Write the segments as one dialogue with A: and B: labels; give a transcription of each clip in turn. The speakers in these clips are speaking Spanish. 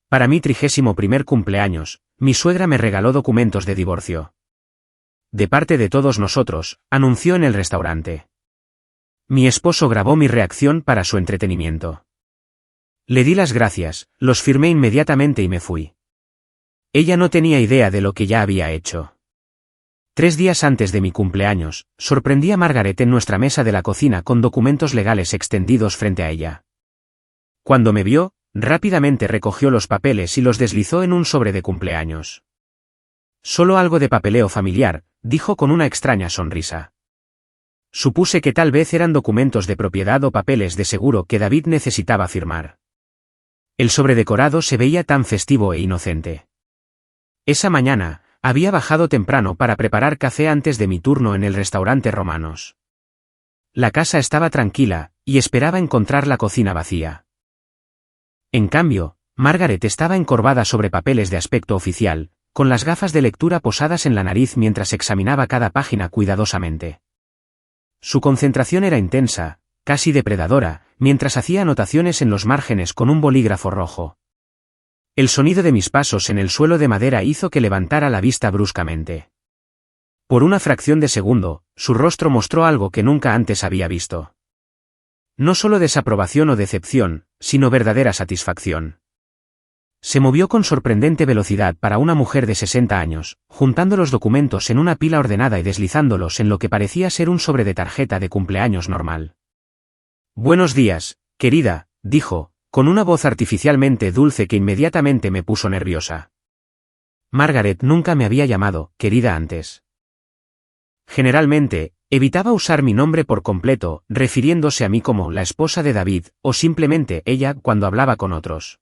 A: Para mi 31º cumpleaños, mi suegra me regaló documentos de divorcio. De parte de todos nosotros, anunció en el restaurante. Mi esposo grabó mi reacción para su entretenimiento. Le di las gracias, los firmé inmediatamente y me fui. Ella no tenía idea de lo que ya había hecho. 3 días antes de mi cumpleaños, sorprendí a Margaret en nuestra mesa de la cocina con documentos legales extendidos frente a ella. Cuando me vio, rápidamente recogió los papeles y los deslizó en un sobre de cumpleaños. Solo algo de papeleo familiar, dijo con una extraña sonrisa. Supuse que tal vez eran documentos de propiedad o papeles de seguro que David necesitaba firmar. El sobre decorado se veía tan festivo e inocente. Esa mañana, había bajado temprano para preparar café antes de mi turno en el restaurante Romanos. La casa estaba tranquila, y esperaba encontrar la cocina vacía. En cambio, Margaret estaba encorvada sobre papeles de aspecto oficial, con las gafas de lectura posadas en la nariz mientras examinaba cada página cuidadosamente. Su concentración era intensa, casi depredadora, mientras hacía anotaciones en los márgenes con un bolígrafo rojo. El sonido de mis pasos en el suelo de madera hizo que levantara la vista bruscamente. Por una fracción de segundo, su rostro mostró algo que nunca antes había visto. No solo desaprobación o decepción, sino verdadera satisfacción. Se movió con sorprendente velocidad para una mujer de 60 años, juntando los documentos en una pila ordenada y deslizándolos en lo que parecía ser un sobre de tarjeta de cumpleaños normal. «Buenos días, querida», dijo, con una voz artificialmente dulce que inmediatamente me puso nerviosa. Margaret nunca me había llamado querida antes. Generalmente, evitaba usar mi nombre por completo, refiriéndose a mí como la esposa de David, o simplemente ella cuando hablaba con otros.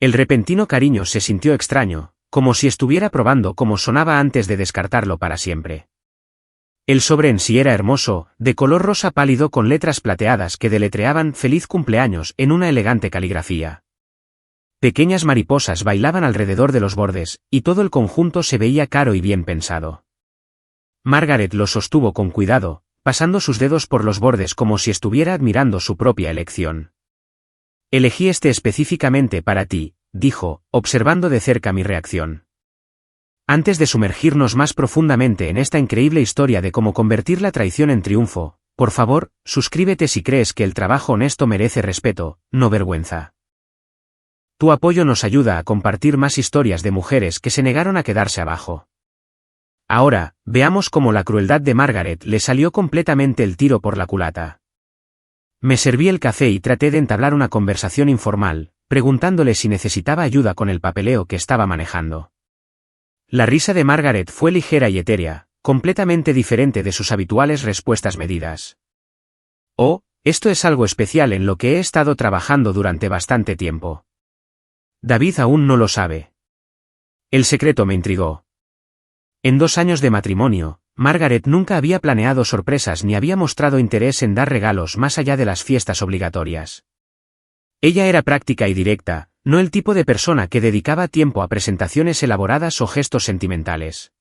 A: El repentino cariño se sintió extraño, como si estuviera probando cómo sonaba antes de descartarlo para siempre. El sobre en sí era hermoso, de color rosa pálido con letras plateadas que deletreaban «Feliz cumpleaños» en una elegante caligrafía. Pequeñas mariposas bailaban alrededor de los bordes, y todo el conjunto se veía caro y bien pensado. Margaret lo sostuvo con cuidado, pasando sus dedos por los bordes como si estuviera admirando su propia elección. «Elegí este específicamente para ti», dijo, observando de cerca mi reacción. Antes de sumergirnos más profundamente en esta increíble historia de cómo convertir la traición en triunfo, por favor, suscríbete si crees que el trabajo honesto merece respeto, no vergüenza. Tu apoyo nos ayuda a compartir más historias de mujeres que se negaron a quedarse abajo. Ahora, veamos cómo la crueldad de Margaret le salió completamente el tiro por la culata. Me serví el café y traté de entablar una conversación informal, preguntándole si necesitaba ayuda con el papeleo que estaba manejando. La risa de Margaret fue ligera y etérea, completamente diferente de sus habituales respuestas medidas. «Oh, esto es algo especial en lo que he estado trabajando durante bastante tiempo. David aún no lo sabe». El secreto me intrigó. En 2 años de matrimonio, Margaret nunca había planeado sorpresas ni había mostrado interés en dar regalos más allá de las fiestas obligatorias. Ella era práctica y directa, no el tipo de persona que dedicaba tiempo a presentaciones elaboradas o gestos sentimentales.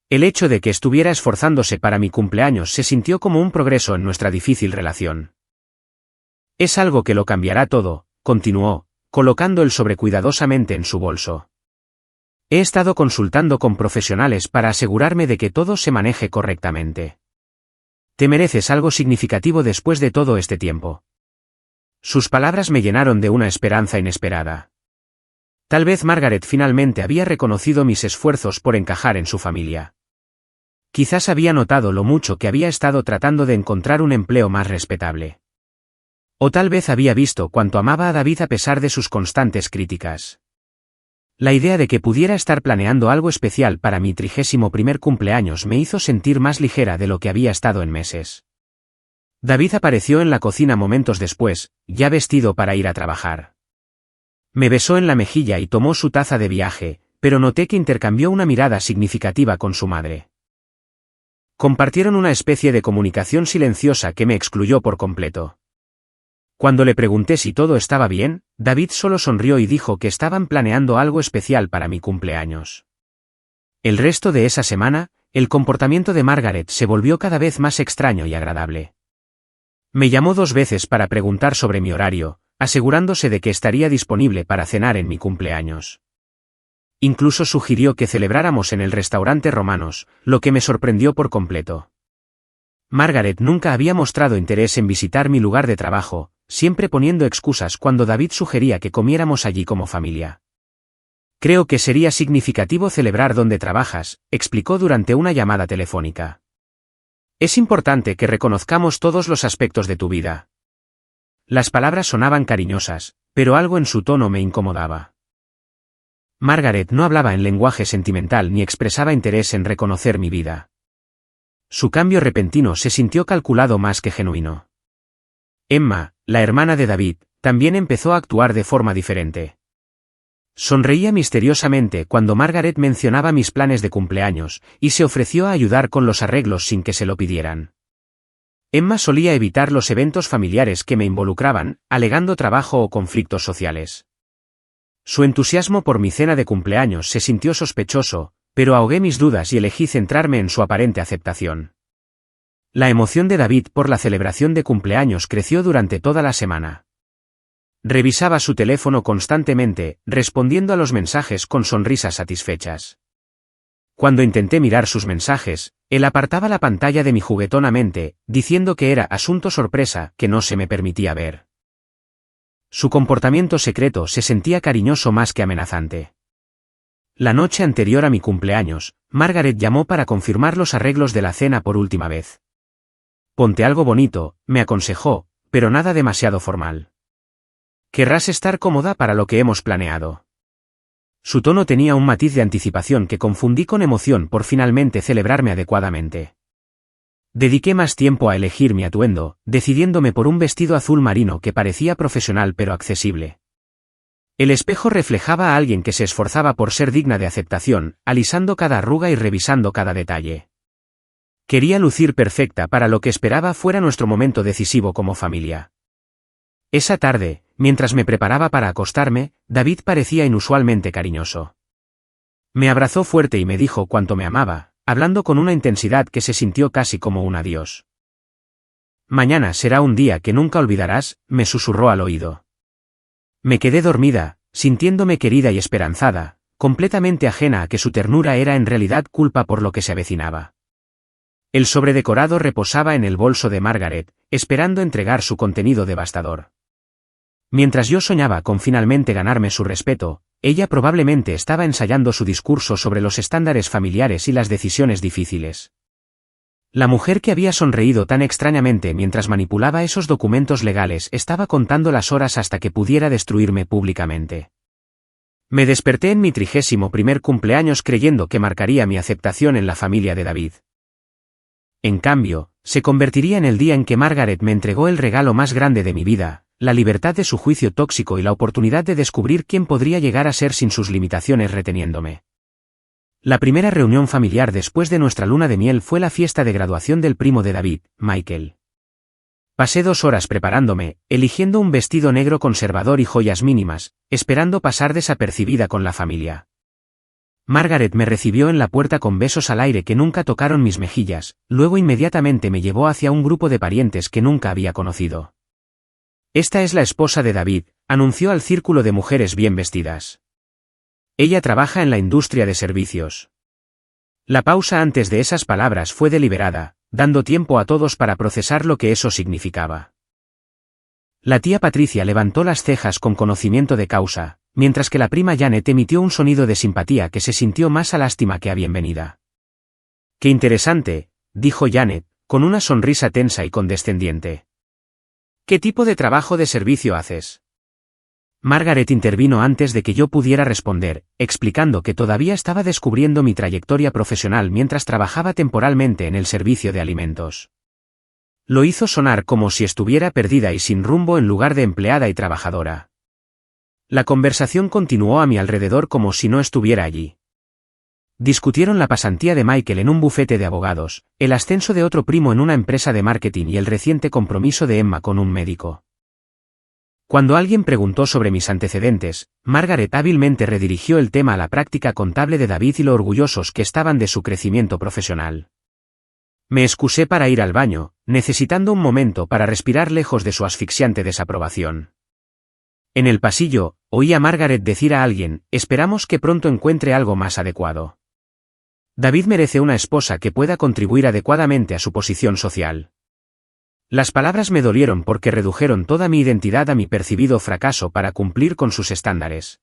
A: El hecho de que estuviera esforzándose para mi cumpleaños se sintió como un progreso en nuestra difícil relación. «Es algo que lo cambiará todo», continuó, colocando el sobre cuidadosamente en su bolso. «He estado consultando con profesionales para asegurarme de que todo se maneje correctamente. Te mereces algo significativo después de todo este tiempo». Sus palabras me llenaron de una esperanza inesperada. Tal vez Margaret finalmente había reconocido mis esfuerzos por encajar en su familia. Quizás había notado lo mucho que había estado tratando de encontrar un empleo más respetable. O tal vez había visto cuánto amaba a David a pesar de sus constantes críticas. La idea de que pudiera estar planeando algo especial para mi 31º cumpleaños me hizo sentir más ligera de lo que había estado en meses. David apareció en la cocina momentos después, ya vestido para ir a trabajar. Me besó en la mejilla y tomó su taza de viaje, pero noté que intercambió una mirada significativa con su madre. Compartieron una especie de comunicación silenciosa que me excluyó por completo. Cuando le pregunté si todo estaba bien, David solo sonrió y dijo que estaban planeando algo especial para mi cumpleaños. El resto de esa semana, el comportamiento de Margaret se volvió cada vez más extraño y agradable. Me llamó 2 veces para preguntar sobre mi horario, asegurándose de que estaría disponible para cenar en mi cumpleaños. Incluso sugirió que celebráramos en el restaurante Romanos, lo que me sorprendió por completo. Margaret nunca había mostrado interés en visitar mi lugar de trabajo, siempre poniendo excusas cuando David sugería que comiéramos allí como familia. Creo que sería significativo celebrar donde trabajas, explicó durante una llamada telefónica. Es importante que reconozcamos todos los aspectos de tu vida. Las palabras sonaban cariñosas, pero algo en su tono me incomodaba. Margaret no hablaba en lenguaje sentimental ni expresaba interés en reconocer mi vida. Su cambio repentino se sintió calculado más que genuino. Emma, la hermana de David, también empezó a actuar de forma diferente. Sonreía misteriosamente cuando Margaret mencionaba mis planes de cumpleaños, y se ofreció a ayudar con los arreglos sin que se lo pidieran. Emma solía evitar los eventos familiares que me involucraban, alegando trabajo o conflictos sociales. Su entusiasmo por mi cena de cumpleaños se sintió sospechoso, pero ahogué mis dudas y elegí centrarme en su aparente aceptación. La emoción de David por la celebración de cumpleaños creció durante toda la semana. Revisaba su teléfono constantemente, respondiendo a los mensajes con sonrisas satisfechas. Cuando intenté mirar sus mensajes, él apartaba la pantalla de mi juguetona mente, diciendo que era asunto sorpresa que no se me permitía ver. Su comportamiento secreto se sentía cariñoso más que amenazante. La noche anterior a mi cumpleaños, Margaret llamó para confirmar los arreglos de la cena por última vez. Ponte algo bonito, me aconsejó, pero nada demasiado formal. Querrás estar cómoda para lo que hemos planeado. Su tono tenía un matiz de anticipación que confundí con emoción por finalmente celebrarme adecuadamente. Dediqué más tiempo a elegir mi atuendo, decidiéndome por un vestido azul marino que parecía profesional pero accesible. El espejo reflejaba a alguien que se esforzaba por ser digna de aceptación, alisando cada arruga y revisando cada detalle. Quería lucir perfecta para lo que esperaba fuera nuestro momento decisivo como familia. Esa tarde, mientras me preparaba para acostarme, David parecía inusualmente cariñoso. Me abrazó fuerte y me dijo cuánto me amaba, hablando con una intensidad que se sintió casi como un adiós. Mañana será un día que nunca olvidarás, me susurró al oído. Me quedé dormida, sintiéndome querida y esperanzada, completamente ajena a que su ternura era en realidad culpa por lo que se avecinaba. El sobredecorado reposaba en el bolso de Margaret, esperando entregar su contenido devastador. Mientras yo soñaba con finalmente ganarme su respeto, ella probablemente estaba ensayando su discurso sobre los estándares familiares y las decisiones difíciles. La mujer que había sonreído tan extrañamente mientras manipulaba esos documentos legales estaba contando las horas hasta que pudiera destruirme públicamente. Me desperté en mi 31º cumpleaños creyendo que marcaría mi aceptación en la familia de David. En cambio, se convertiría en el día en que Margaret me entregó el regalo más grande de mi vida, la libertad de su juicio tóxico y la oportunidad de descubrir quién podría llegar a ser sin sus limitaciones reteniéndome. La primera reunión familiar después de nuestra luna de miel fue la fiesta de graduación del primo de David, Michael. Pasé 2 horas preparándome, eligiendo un vestido negro conservador y joyas mínimas, esperando pasar desapercibida con la familia. Margaret me recibió en la puerta con besos al aire que nunca tocaron mis mejillas, luego inmediatamente me llevó hacia un grupo de parientes que nunca había conocido. Esta es la esposa de David, anunció al círculo de mujeres bien vestidas. Ella trabaja en la industria de servicios. La pausa antes de esas palabras fue deliberada, dando tiempo a todos para procesar lo que eso significaba. La tía Patricia levantó las cejas con conocimiento de causa, mientras que la prima Janet emitió un sonido de simpatía que se sintió más a lástima que a bienvenida. «Qué interesante», dijo Janet, con una sonrisa tensa y condescendiente. «¿Qué tipo de trabajo de servicio haces?» Margaret intervino antes de que yo pudiera responder, explicando que todavía estaba descubriendo mi trayectoria profesional mientras trabajaba temporalmente en el servicio de alimentos. Lo hizo sonar como si estuviera perdida y sin rumbo en lugar de empleada y trabajadora. La conversación continuó a mi alrededor como si no estuviera allí. Discutieron la pasantía de Michael en un bufete de abogados, el ascenso de otro primo en una empresa de marketing y el reciente compromiso de Emma con un médico. Cuando alguien preguntó sobre mis antecedentes, Margaret hábilmente redirigió el tema a la práctica contable de David y lo orgullosos que estaban de su crecimiento profesional. Me excusé para ir al baño, necesitando un momento para respirar lejos de su asfixiante desaprobación. En el pasillo, oí a Margaret decir a alguien, esperamos que pronto encuentre algo más adecuado. David merece una esposa que pueda contribuir adecuadamente a su posición social. Las palabras me dolieron porque redujeron toda mi identidad a mi percibido fracaso para cumplir con sus estándares.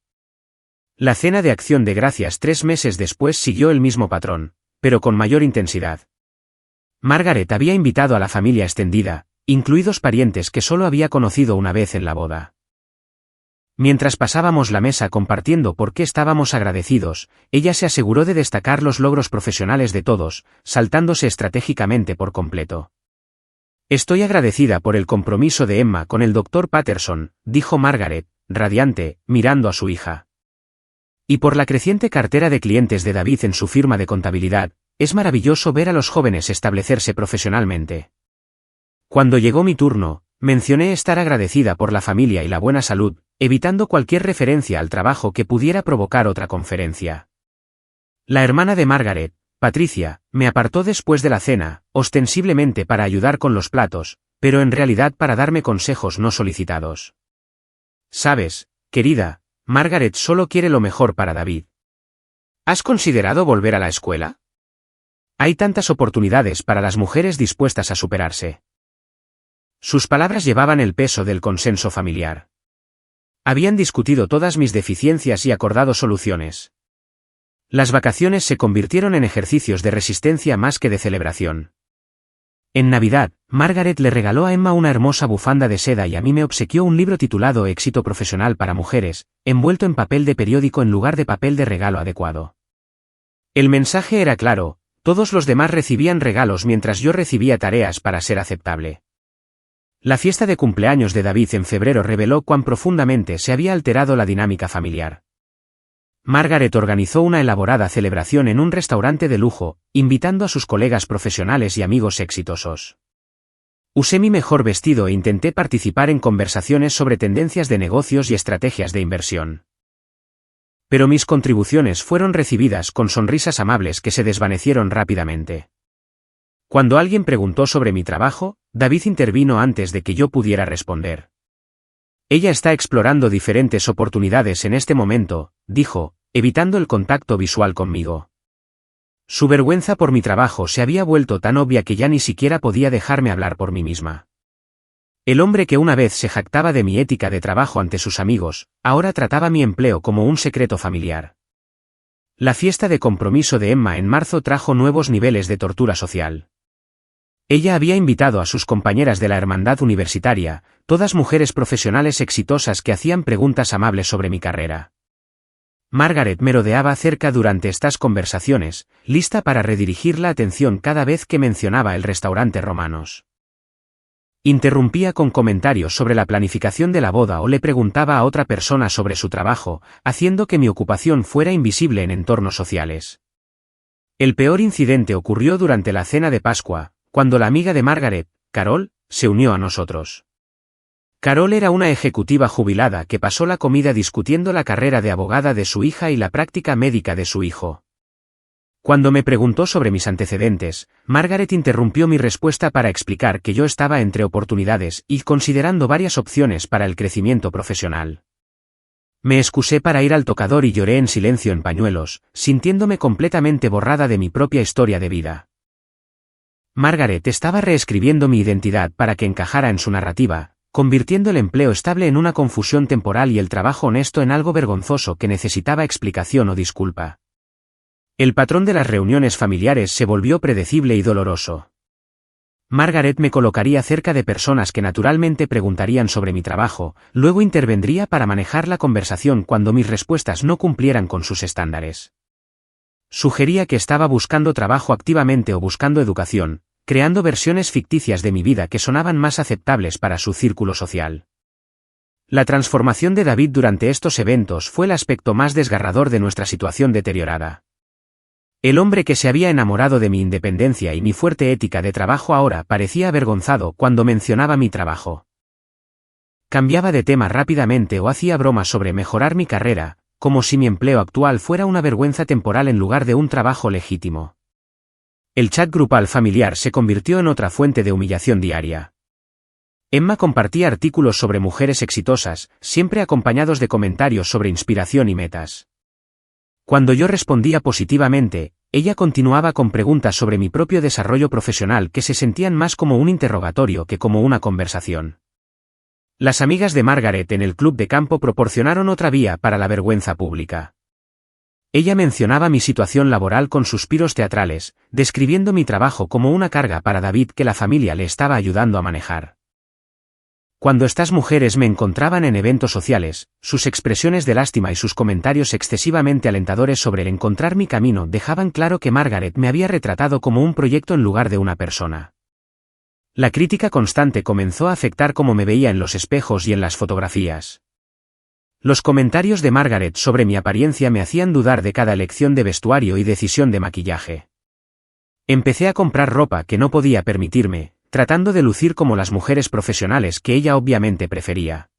A: La cena de Acción de Gracias 3 meses después siguió el mismo patrón, pero con mayor intensidad. Margaret había invitado a la familia extendida, incluidos parientes que solo había conocido una vez en la boda. Mientras pasábamos la mesa compartiendo por qué estábamos agradecidos, ella se aseguró de destacar los logros profesionales de todos, saltándose estratégicamente por completo. Estoy agradecida por el compromiso de Emma con el Dr. Patterson, dijo Margaret, radiante, mirando a su hija. Y por la creciente cartera de clientes de David en su firma de contabilidad, es maravilloso ver a los jóvenes establecerse profesionalmente. Cuando llegó mi turno, mencioné estar agradecida por la familia y la buena salud, evitando cualquier referencia al trabajo que pudiera provocar otra conferencia. La hermana de Margaret, Patricia, me apartó después de la cena, ostensiblemente para ayudar con los platos, pero en realidad para darme consejos no solicitados. Sabes, querida, Margaret solo quiere lo mejor para David. ¿Has considerado volver a la escuela? Hay tantas oportunidades para las mujeres dispuestas a superarse. Sus palabras llevaban el peso del consenso familiar. Habían discutido todas mis deficiencias y acordado soluciones. Las vacaciones se convirtieron en ejercicios de resistencia más que de celebración. En Navidad, Margaret le regaló a Emma una hermosa bufanda de seda y a mí me obsequió un libro titulado Éxito profesional para mujeres, envuelto en papel de periódico en lugar de papel de regalo adecuado. El mensaje era claro, todos los demás recibían regalos mientras yo recibía tareas para ser aceptable. La fiesta de cumpleaños de David en febrero reveló cuán profundamente se había alterado la dinámica familiar. Margaret organizó una elaborada celebración en un restaurante de lujo, invitando a sus colegas profesionales y amigos exitosos. Usé mi mejor vestido e intenté participar en conversaciones sobre tendencias de negocios y estrategias de inversión. Pero mis contribuciones fueron recibidas con sonrisas amables que se desvanecieron rápidamente. Cuando alguien preguntó sobre mi trabajo, David intervino antes de que yo pudiera responder. Ella está explorando diferentes oportunidades en este momento, dijo, evitando el contacto visual conmigo. Su vergüenza por mi trabajo se había vuelto tan obvia que ya ni siquiera podía dejarme hablar por mí misma. El hombre que una vez se jactaba de mi ética de trabajo ante sus amigos, ahora trataba mi empleo como un secreto familiar. La fiesta de compromiso de Emma en marzo trajo nuevos niveles de tortura social. Ella había invitado a sus compañeras de la hermandad universitaria, todas mujeres profesionales exitosas que hacían preguntas amables sobre mi carrera. Margaret me rodeaba cerca durante estas conversaciones, lista para redirigir la atención cada vez que mencionaba el restaurante Romanos. Interrumpía con comentarios sobre la planificación de la boda o le preguntaba a otra persona sobre su trabajo, haciendo que mi ocupación fuera invisible en entornos sociales. El peor incidente ocurrió durante la cena de Pascua, cuando la amiga de Margaret, Carol, se unió a nosotros. Carol era una ejecutiva jubilada que pasó la comida discutiendo la carrera de abogada de su hija y la práctica médica de su hijo. Cuando me preguntó sobre mis antecedentes, Margaret interrumpió mi respuesta para explicar que yo estaba entre oportunidades y considerando varias opciones para el crecimiento profesional. Me excusé para ir al tocador y lloré en silencio en pañuelos, sintiéndome completamente borrada de mi propia historia de vida. Margaret estaba reescribiendo mi identidad para que encajara en su narrativa, convirtiendo el empleo estable en una confusión temporal y el trabajo honesto en algo vergonzoso que necesitaba explicación o disculpa. El patrón de las reuniones familiares se volvió predecible y doloroso. Margaret me colocaría cerca de personas que naturalmente preguntarían sobre mi trabajo, luego intervendría para manejar la conversación cuando mis respuestas no cumplieran con sus estándares. Sugería que estaba buscando trabajo activamente o buscando educación, creando versiones ficticias de mi vida que sonaban más aceptables para su círculo social. La transformación de David durante estos eventos fue el aspecto más desgarrador de nuestra situación deteriorada. El hombre que se había enamorado de mi independencia y mi fuerte ética de trabajo ahora parecía avergonzado cuando mencionaba mi trabajo. Cambiaba de tema rápidamente o hacía bromas sobre mejorar mi carrera, como si mi empleo actual fuera una vergüenza temporal en lugar de un trabajo legítimo. El chat grupal familiar se convirtió en otra fuente de humillación diaria. Emma compartía artículos sobre mujeres exitosas, siempre acompañados de comentarios sobre inspiración y metas. Cuando yo respondía positivamente, ella continuaba con preguntas sobre mi propio desarrollo profesional que se sentían más como un interrogatorio que como una conversación. Las amigas de Margaret en el club de campo proporcionaron otra vía para la vergüenza pública. Ella mencionaba mi situación laboral con suspiros teatrales, describiendo mi trabajo como una carga para David que la familia le estaba ayudando a manejar. Cuando estas mujeres me encontraban en eventos sociales, sus expresiones de lástima y sus comentarios excesivamente alentadores sobre el encontrar mi camino dejaban claro que Margaret me había retratado como un proyecto en lugar de una persona. La crítica constante comenzó a afectar cómo me veía en los espejos y en las fotografías. Los comentarios de Margaret sobre mi apariencia me hacían dudar de cada elección de vestuario y decisión de maquillaje. Empecé a comprar ropa que no podía permitirme, tratando de lucir como las mujeres profesionales que ella obviamente prefería.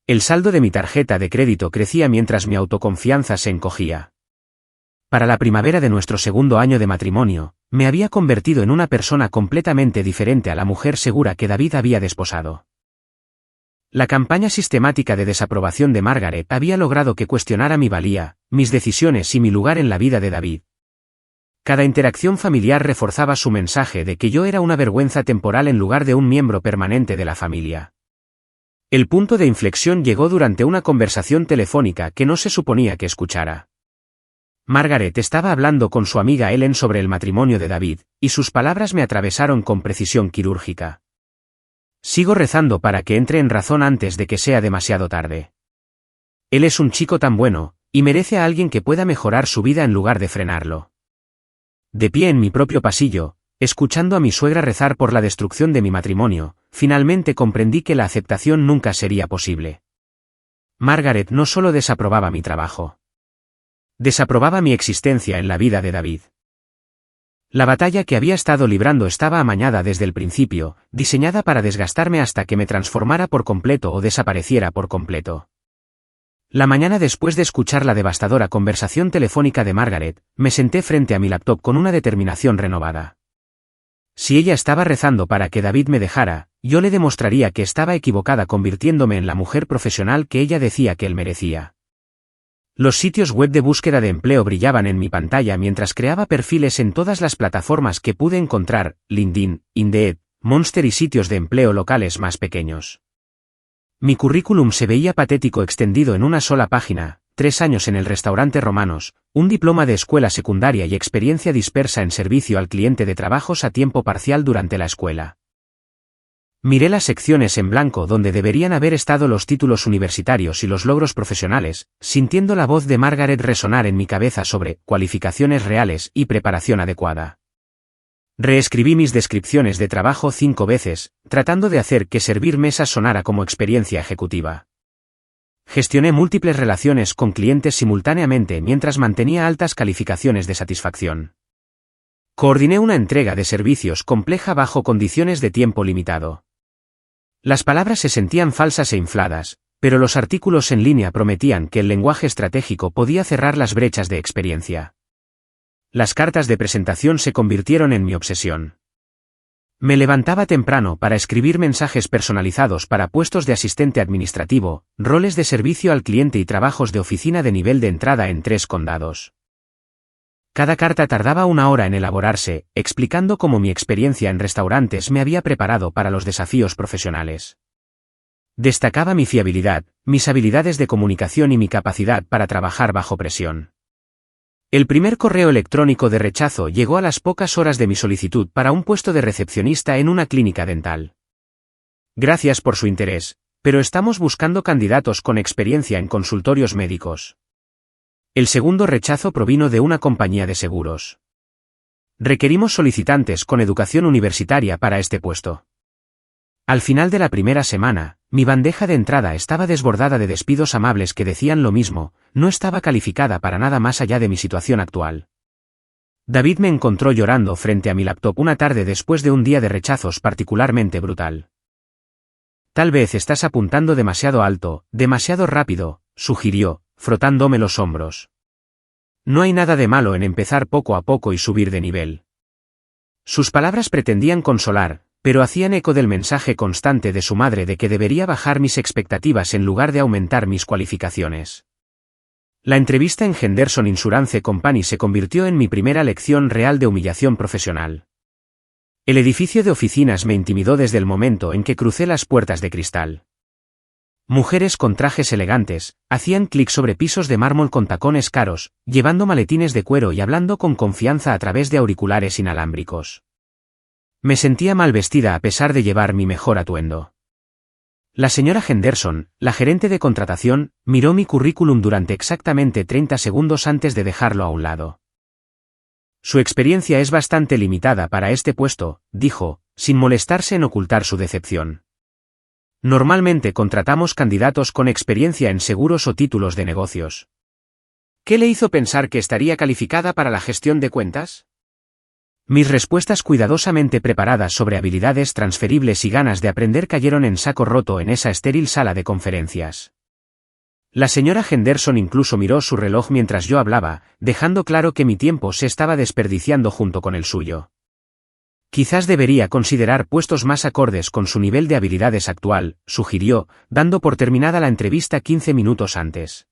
A: El saldo de mi tarjeta de crédito crecía mientras mi autoconfianza se encogía. Para la primavera de nuestro segundo año de matrimonio, me había convertido en una persona completamente diferente a la mujer segura que David había desposado. La campaña sistemática de desaprobación de Margaret había logrado que cuestionara mi valía, mis decisiones y mi lugar en la vida de David. Cada interacción familiar reforzaba su mensaje de que yo era una vergüenza temporal en lugar de un miembro permanente de la familia. El punto de inflexión llegó durante una conversación telefónica que no se suponía que escuchara. Margaret estaba hablando con su amiga Ellen sobre el matrimonio de David, y sus palabras me atravesaron con precisión quirúrgica. Sigo rezando para que entre en razón antes de que sea demasiado tarde. Él es un chico tan bueno, y merece a alguien que pueda mejorar su vida en lugar de frenarlo. De pie en mi propio pasillo, escuchando a mi suegra rezar por la destrucción de mi matrimonio, finalmente comprendí que la aceptación nunca sería posible. Margaret no solo desaprobaba mi trabajo. Desaprobaba mi existencia en la vida de David. La batalla que había estado librando estaba amañada desde el principio, diseñada para desgastarme hasta que me transformara por completo o desapareciera por completo. La mañana después de escuchar la devastadora conversación telefónica de Margaret, me senté frente a mi laptop con una determinación renovada. Si ella estaba rezando para que David me dejara, yo le demostraría que estaba equivocada convirtiéndome en la mujer profesional que ella decía que él merecía. Los sitios web de búsqueda de empleo brillaban en mi pantalla mientras creaba perfiles en todas las plataformas que pude encontrar, LinkedIn, Indeed, Monster y sitios de empleo locales más pequeños. Mi currículum se veía patético extendido en una sola página, 3 años en el restaurante Romanos, un diploma de escuela secundaria y experiencia dispersa en servicio al cliente de trabajos a tiempo parcial durante la escuela. Miré las secciones en blanco donde deberían haber estado los títulos universitarios y los logros profesionales, sintiendo la voz de Margaret resonar en mi cabeza sobre cualificaciones reales y preparación adecuada. Reescribí mis descripciones de trabajo 5 veces, tratando de hacer que servir mesas sonara como experiencia ejecutiva. Gestioné múltiples relaciones con clientes simultáneamente mientras mantenía altas calificaciones de satisfacción. Coordiné una entrega de servicios compleja bajo condiciones de tiempo limitado. Las palabras se sentían falsas e infladas, pero los artículos en línea prometían que el lenguaje estratégico podía cerrar las brechas de experiencia. Las cartas de presentación se convirtieron en mi obsesión. Me levantaba temprano para escribir mensajes personalizados para puestos de asistente administrativo, roles de servicio al cliente y trabajos de oficina de nivel de entrada en 3 condados. Cada carta tardaba 1 hora en elaborarse, explicando cómo mi experiencia en restaurantes me había preparado para los desafíos profesionales. Destacaba mi fiabilidad, mis habilidades de comunicación y mi capacidad para trabajar bajo presión. El primer correo electrónico de rechazo llegó a las pocas horas de mi solicitud para un puesto de recepcionista en una clínica dental. Gracias por su interés, pero estamos buscando candidatos con experiencia en consultorios médicos. El segundo rechazo provino de una compañía de seguros. Requerimos solicitantes con educación universitaria para este puesto. Al final de la primera semana, mi bandeja de entrada estaba desbordada de despidos amables que decían lo mismo, no estaba calificada para nada más allá de mi situación actual. David me encontró llorando frente a mi laptop una tarde después de un día de rechazos particularmente brutal. Tal vez estás apuntando demasiado alto, demasiado rápido, sugirió, frotándome los hombros. No hay nada de malo en empezar poco a poco y subir de nivel. Sus palabras pretendían consolar, pero hacían eco del mensaje constante de su madre de que debería bajar mis expectativas en lugar de aumentar mis cualificaciones. La entrevista en Henderson Insurance Company se convirtió en mi primera lección real de humillación profesional. El edificio de oficinas me intimidó desde el momento en que crucé las puertas de cristal. Mujeres con trajes elegantes, hacían clic sobre pisos de mármol con tacones caros, llevando maletines de cuero y hablando con confianza a través de auriculares inalámbricos. Me sentía mal vestida a pesar de llevar mi mejor atuendo. La señora Henderson, la gerente de contratación, miró mi currículum durante exactamente 30 segundos antes de dejarlo a un lado. Su experiencia es bastante limitada para este puesto, dijo, sin molestarse en ocultar su decepción. Normalmente contratamos candidatos con experiencia en seguros o títulos de negocios. ¿Qué le hizo pensar que estaría calificada para la gestión de cuentas? Mis respuestas cuidadosamente preparadas sobre habilidades transferibles y ganas de aprender cayeron en saco roto en esa estéril sala de conferencias. La señora Henderson incluso miró su reloj mientras yo hablaba, dejando claro que mi tiempo se estaba desperdiciando junto con el suyo. Quizás debería considerar puestos más acordes con su nivel de habilidades actual, sugirió, dando por terminada la entrevista 15 minutos antes.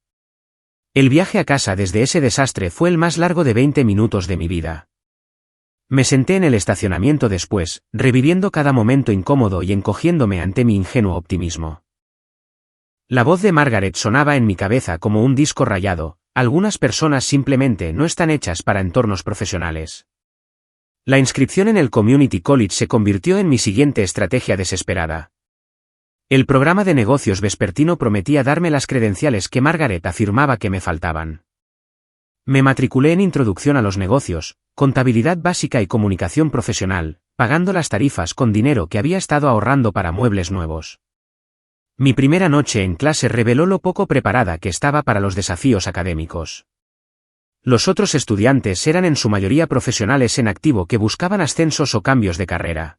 A: El viaje a casa desde ese desastre fue el más largo de 20 minutos de mi vida. Me senté en el estacionamiento después, reviviendo cada momento incómodo y encogiéndome ante mi ingenuo optimismo. La voz de Margaret sonaba en mi cabeza como un disco rayado. Algunas personas simplemente no están hechas para entornos profesionales. La inscripción en el Community College se convirtió en mi siguiente estrategia desesperada. El programa de negocios vespertino prometía darme las credenciales que Margaret afirmaba que me faltaban. Me matriculé en Introducción a los Negocios, Contabilidad Básica y Comunicación Profesional, pagando las tarifas con dinero que había estado ahorrando para muebles nuevos. Mi primera noche en clase reveló lo poco preparada que estaba para los desafíos académicos. Los otros estudiantes eran en su mayoría profesionales en activo que buscaban ascensos o cambios de carrera.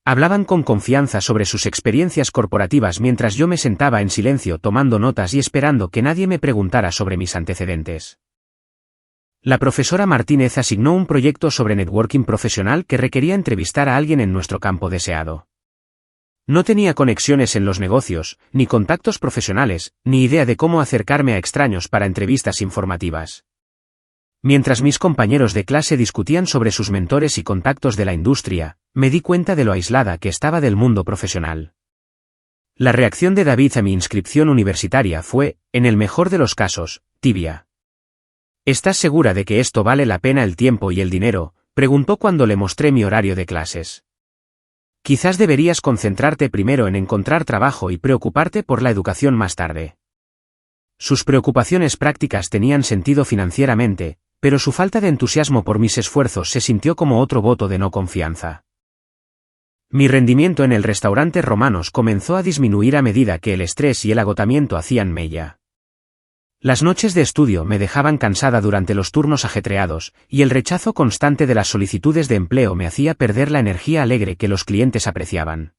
A: Hablaban con confianza sobre sus experiencias corporativas mientras yo me sentaba en silencio tomando notas y esperando que nadie me preguntara sobre mis antecedentes. La profesora Martínez asignó un proyecto sobre networking profesional que requería entrevistar a alguien en nuestro campo deseado. No tenía conexiones en los negocios, ni contactos profesionales, ni idea de cómo acercarme a extraños para entrevistas informativas. Mientras mis compañeros de clase discutían sobre sus mentores y contactos de la industria, me di cuenta de lo aislada que estaba del mundo profesional. La reacción de David a mi inscripción universitaria fue, en el mejor de los casos, tibia. ¿Estás segura de que esto vale la pena el tiempo y el dinero?, preguntó cuando le mostré mi horario de clases. Quizás deberías concentrarte primero en encontrar trabajo y preocuparte por la educación más tarde. Sus preocupaciones prácticas tenían sentido financieramente, pero su falta de entusiasmo por mis esfuerzos se sintió como otro voto de no confianza. Mi rendimiento en el restaurante Romanos comenzó a disminuir a medida que el estrés y el agotamiento hacían mella. Las noches de estudio me dejaban cansada durante los turnos ajetreados, y el rechazo constante de las solicitudes de empleo me hacía perder la energía alegre que los clientes apreciaban.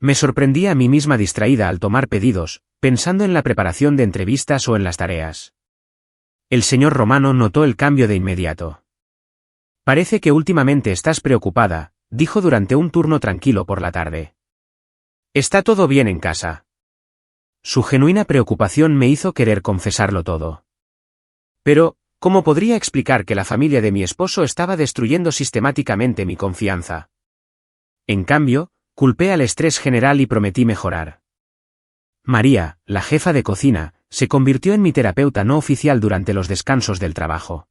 A: Me sorprendía a mí misma distraída al tomar pedidos, pensando en la preparación de entrevistas o en las tareas. El señor Romano notó el cambio de inmediato. Parece que últimamente estás preocupada, dijo durante un turno tranquilo por la tarde. ¿Está todo bien en casa? Su genuina preocupación me hizo querer confesarlo todo. Pero, ¿cómo podría explicar que la familia de mi esposo estaba destruyendo sistemáticamente mi confianza? En cambio, culpé al estrés general y prometí mejorar. María, la jefa de cocina, se convirtió en mi terapeuta no oficial durante los descansos del trabajo.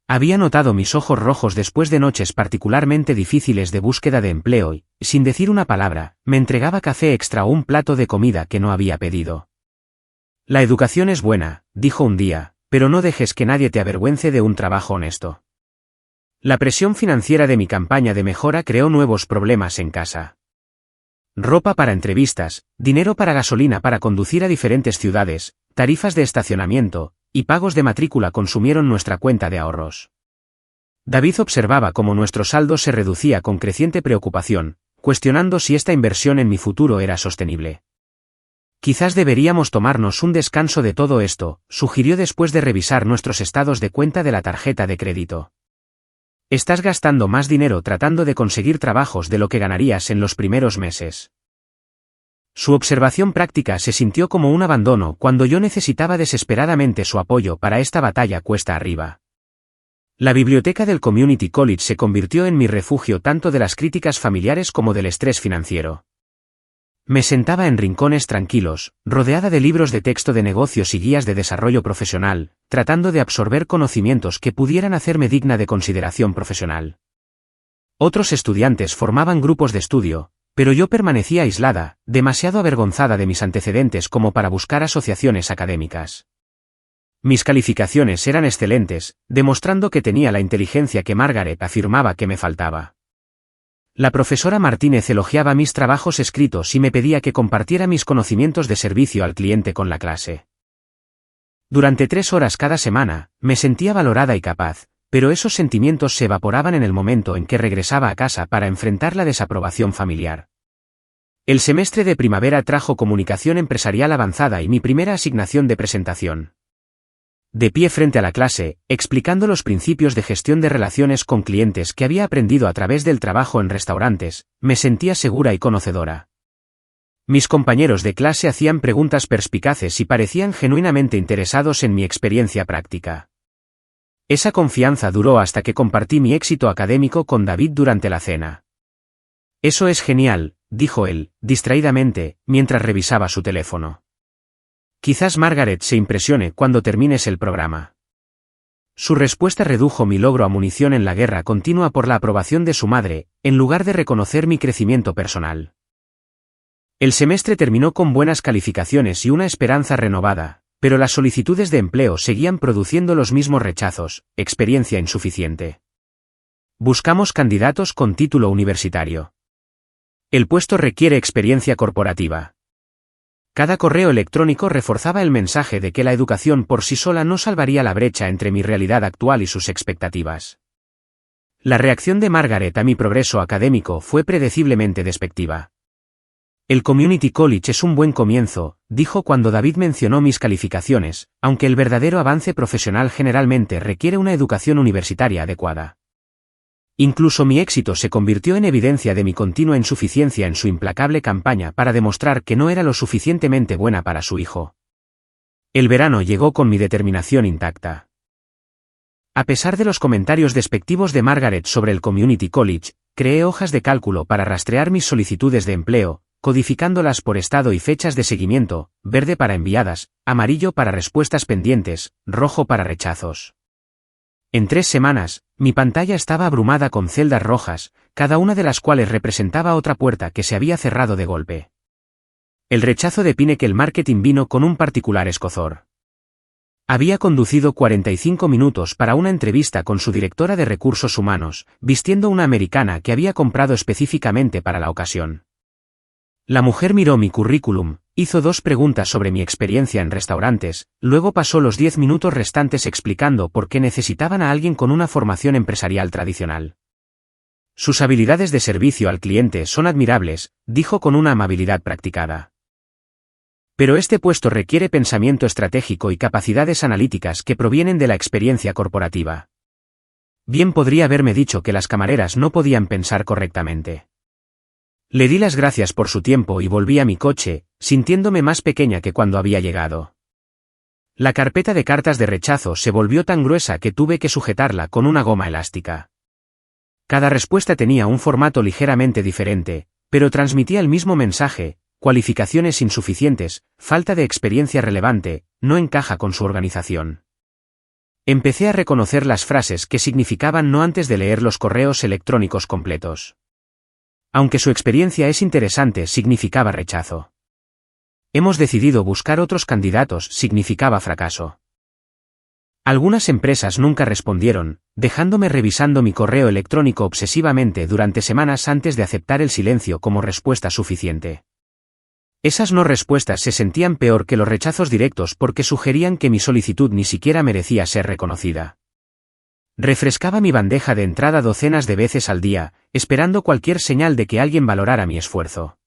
A: Había notado mis ojos rojos después de noches particularmente difíciles de búsqueda de empleo y, sin decir una palabra, me entregaba café extra o un plato de comida que no había pedido. La educación es buena, dijo un día, pero no dejes que nadie te avergüence de un trabajo honesto. La presión financiera de mi campaña de mejora creó nuevos problemas en casa. Ropa para entrevistas, dinero para gasolina para conducir a diferentes ciudades, tarifas de estacionamiento, y pagos de matrícula consumieron nuestra cuenta de ahorros. David observaba cómo nuestro saldo se reducía con creciente preocupación, cuestionando si esta inversión en mi futuro era sostenible. Quizás deberíamos tomarnos un descanso de todo esto, sugirió después de revisar nuestros estados de cuenta de la tarjeta de crédito. Estás gastando más dinero tratando de conseguir trabajos de lo que ganarías en los primeros meses. Su observación práctica se sintió como un abandono cuando yo necesitaba desesperadamente su apoyo para esta batalla cuesta arriba. La biblioteca del Community College se convirtió en mi refugio tanto de las críticas familiares como del estrés financiero. Me sentaba en rincones tranquilos, rodeada de libros de texto de negocios y guías de desarrollo profesional, tratando de absorber conocimientos que pudieran hacerme digna de consideración profesional. Otros estudiantes formaban grupos de estudio, pero yo permanecía aislada, demasiado avergonzada de mis antecedentes como para buscar asociaciones académicas. Mis calificaciones eran excelentes, demostrando que tenía la inteligencia que Margaret afirmaba que me faltaba. La profesora Martínez elogiaba mis trabajos escritos y me pedía que compartiera mis conocimientos de servicio al cliente con la clase. Durante 3 horas cada semana, me sentía valorada y capaz, pero esos sentimientos se evaporaban en el momento en que regresaba a casa para enfrentar la desaprobación familiar. El semestre de primavera trajo comunicación empresarial avanzada y mi primera asignación de presentación. De pie frente a la clase, explicando los principios de gestión de relaciones con clientes que había aprendido a través del trabajo en restaurantes, me sentía segura y conocedora. Mis compañeros de clase hacían preguntas perspicaces y parecían genuinamente interesados en mi experiencia práctica. Esa confianza duró hasta que compartí mi éxito académico con David durante la cena. Eso es genial, dijo él, distraídamente, mientras revisaba su teléfono. Quizás Margaret se impresione cuando termines el programa. Su respuesta redujo mi logro a munición en la guerra continua por la aprobación de su madre, en lugar de reconocer mi crecimiento personal. El semestre terminó con buenas calificaciones y una esperanza renovada, pero las solicitudes de empleo seguían produciendo los mismos rechazos, experiencia insuficiente. Buscamos candidatos con título universitario. El puesto requiere experiencia corporativa. Cada correo electrónico reforzaba el mensaje de que la educación por sí sola no salvaría la brecha entre mi realidad actual y sus expectativas. La reacción de Margaret a mi progreso académico fue predeciblemente despectiva. El Community College es un buen comienzo, dijo cuando David mencionó mis calificaciones, aunque el verdadero avance profesional generalmente requiere una educación universitaria adecuada. Incluso mi éxito se convirtió en evidencia de mi continua insuficiencia en su implacable campaña para demostrar que no era lo suficientemente buena para su hijo. El verano llegó con mi determinación intacta. A pesar de los comentarios despectivos de Margaret sobre el Community College, creé hojas de cálculo para rastrear mis solicitudes de empleo, codificándolas por estado y fechas de seguimiento, verde para enviadas, amarillo para respuestas pendientes, rojo para rechazos. En 3 semanas, mi pantalla estaba abrumada con celdas rojas, cada una de las cuales representaba otra puerta que se había cerrado de golpe. El rechazo de Pinnacle Marketing vino con un particular escozor. Había conducido 45 minutos para una entrevista con su directora de recursos humanos, vistiendo una americana que había comprado específicamente para la ocasión. La mujer miró mi currículum, hizo 2 preguntas sobre mi experiencia en restaurantes, luego pasó los 10 minutos restantes explicando por qué necesitaban a alguien con una formación empresarial tradicional. Sus habilidades de servicio al cliente son admirables, dijo con una amabilidad practicada. Pero este puesto requiere pensamiento estratégico y capacidades analíticas que provienen de la experiencia corporativa. Bien podría haberme dicho que las camareras no podían pensar correctamente. Le di las gracias por su tiempo y volví a mi coche, sintiéndome más pequeña que cuando había llegado. La carpeta de cartas de rechazo se volvió tan gruesa que tuve que sujetarla con una goma elástica. Cada respuesta tenía un formato ligeramente diferente, pero transmitía el mismo mensaje: cualificaciones insuficientes, falta de experiencia relevante, no encaja con su organización. Empecé a reconocer las frases que significaban no antes de leer los correos electrónicos completos. Aunque su experiencia es interesante, significaba rechazo. Hemos decidido buscar otros candidatos, significaba fracaso. Algunas empresas nunca respondieron, dejándome revisando mi correo electrónico obsesivamente durante semanas antes de aceptar el silencio como respuesta suficiente. Esas no respuestas se sentían peor que los rechazos directos porque sugerían que mi solicitud ni siquiera merecía ser reconocida. Refrescaba mi bandeja de entrada docenas de veces al día, esperando cualquier señal de que alguien valorara mi esfuerzo.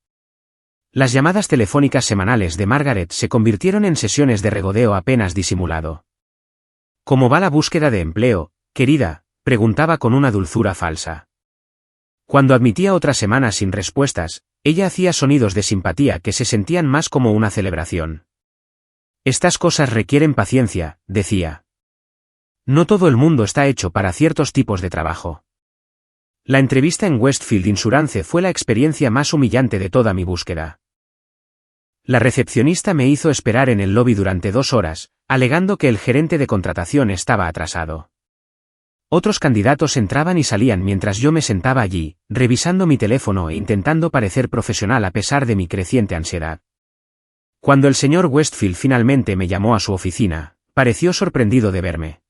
A: Las llamadas telefónicas semanales de Margaret se convirtieron en sesiones de regodeo apenas disimulado. ¿Cómo va la búsqueda de empleo, querida?, preguntaba con una dulzura falsa. Cuando admitía otra semana sin respuestas, ella hacía sonidos de simpatía que se sentían más como una celebración. Estas cosas requieren paciencia, decía. No todo el mundo está hecho para ciertos tipos de trabajo. La entrevista en Westfield Insurance fue la experiencia más humillante de toda mi búsqueda. La recepcionista me hizo esperar en el lobby durante 2 horas, alegando que el gerente de contratación estaba atrasado. Otros candidatos entraban y salían mientras yo me sentaba allí, revisando mi teléfono e intentando parecer profesional a pesar de mi creciente ansiedad. Cuando el señor Westfield finalmente me llamó a su oficina, pareció sorprendido de verme.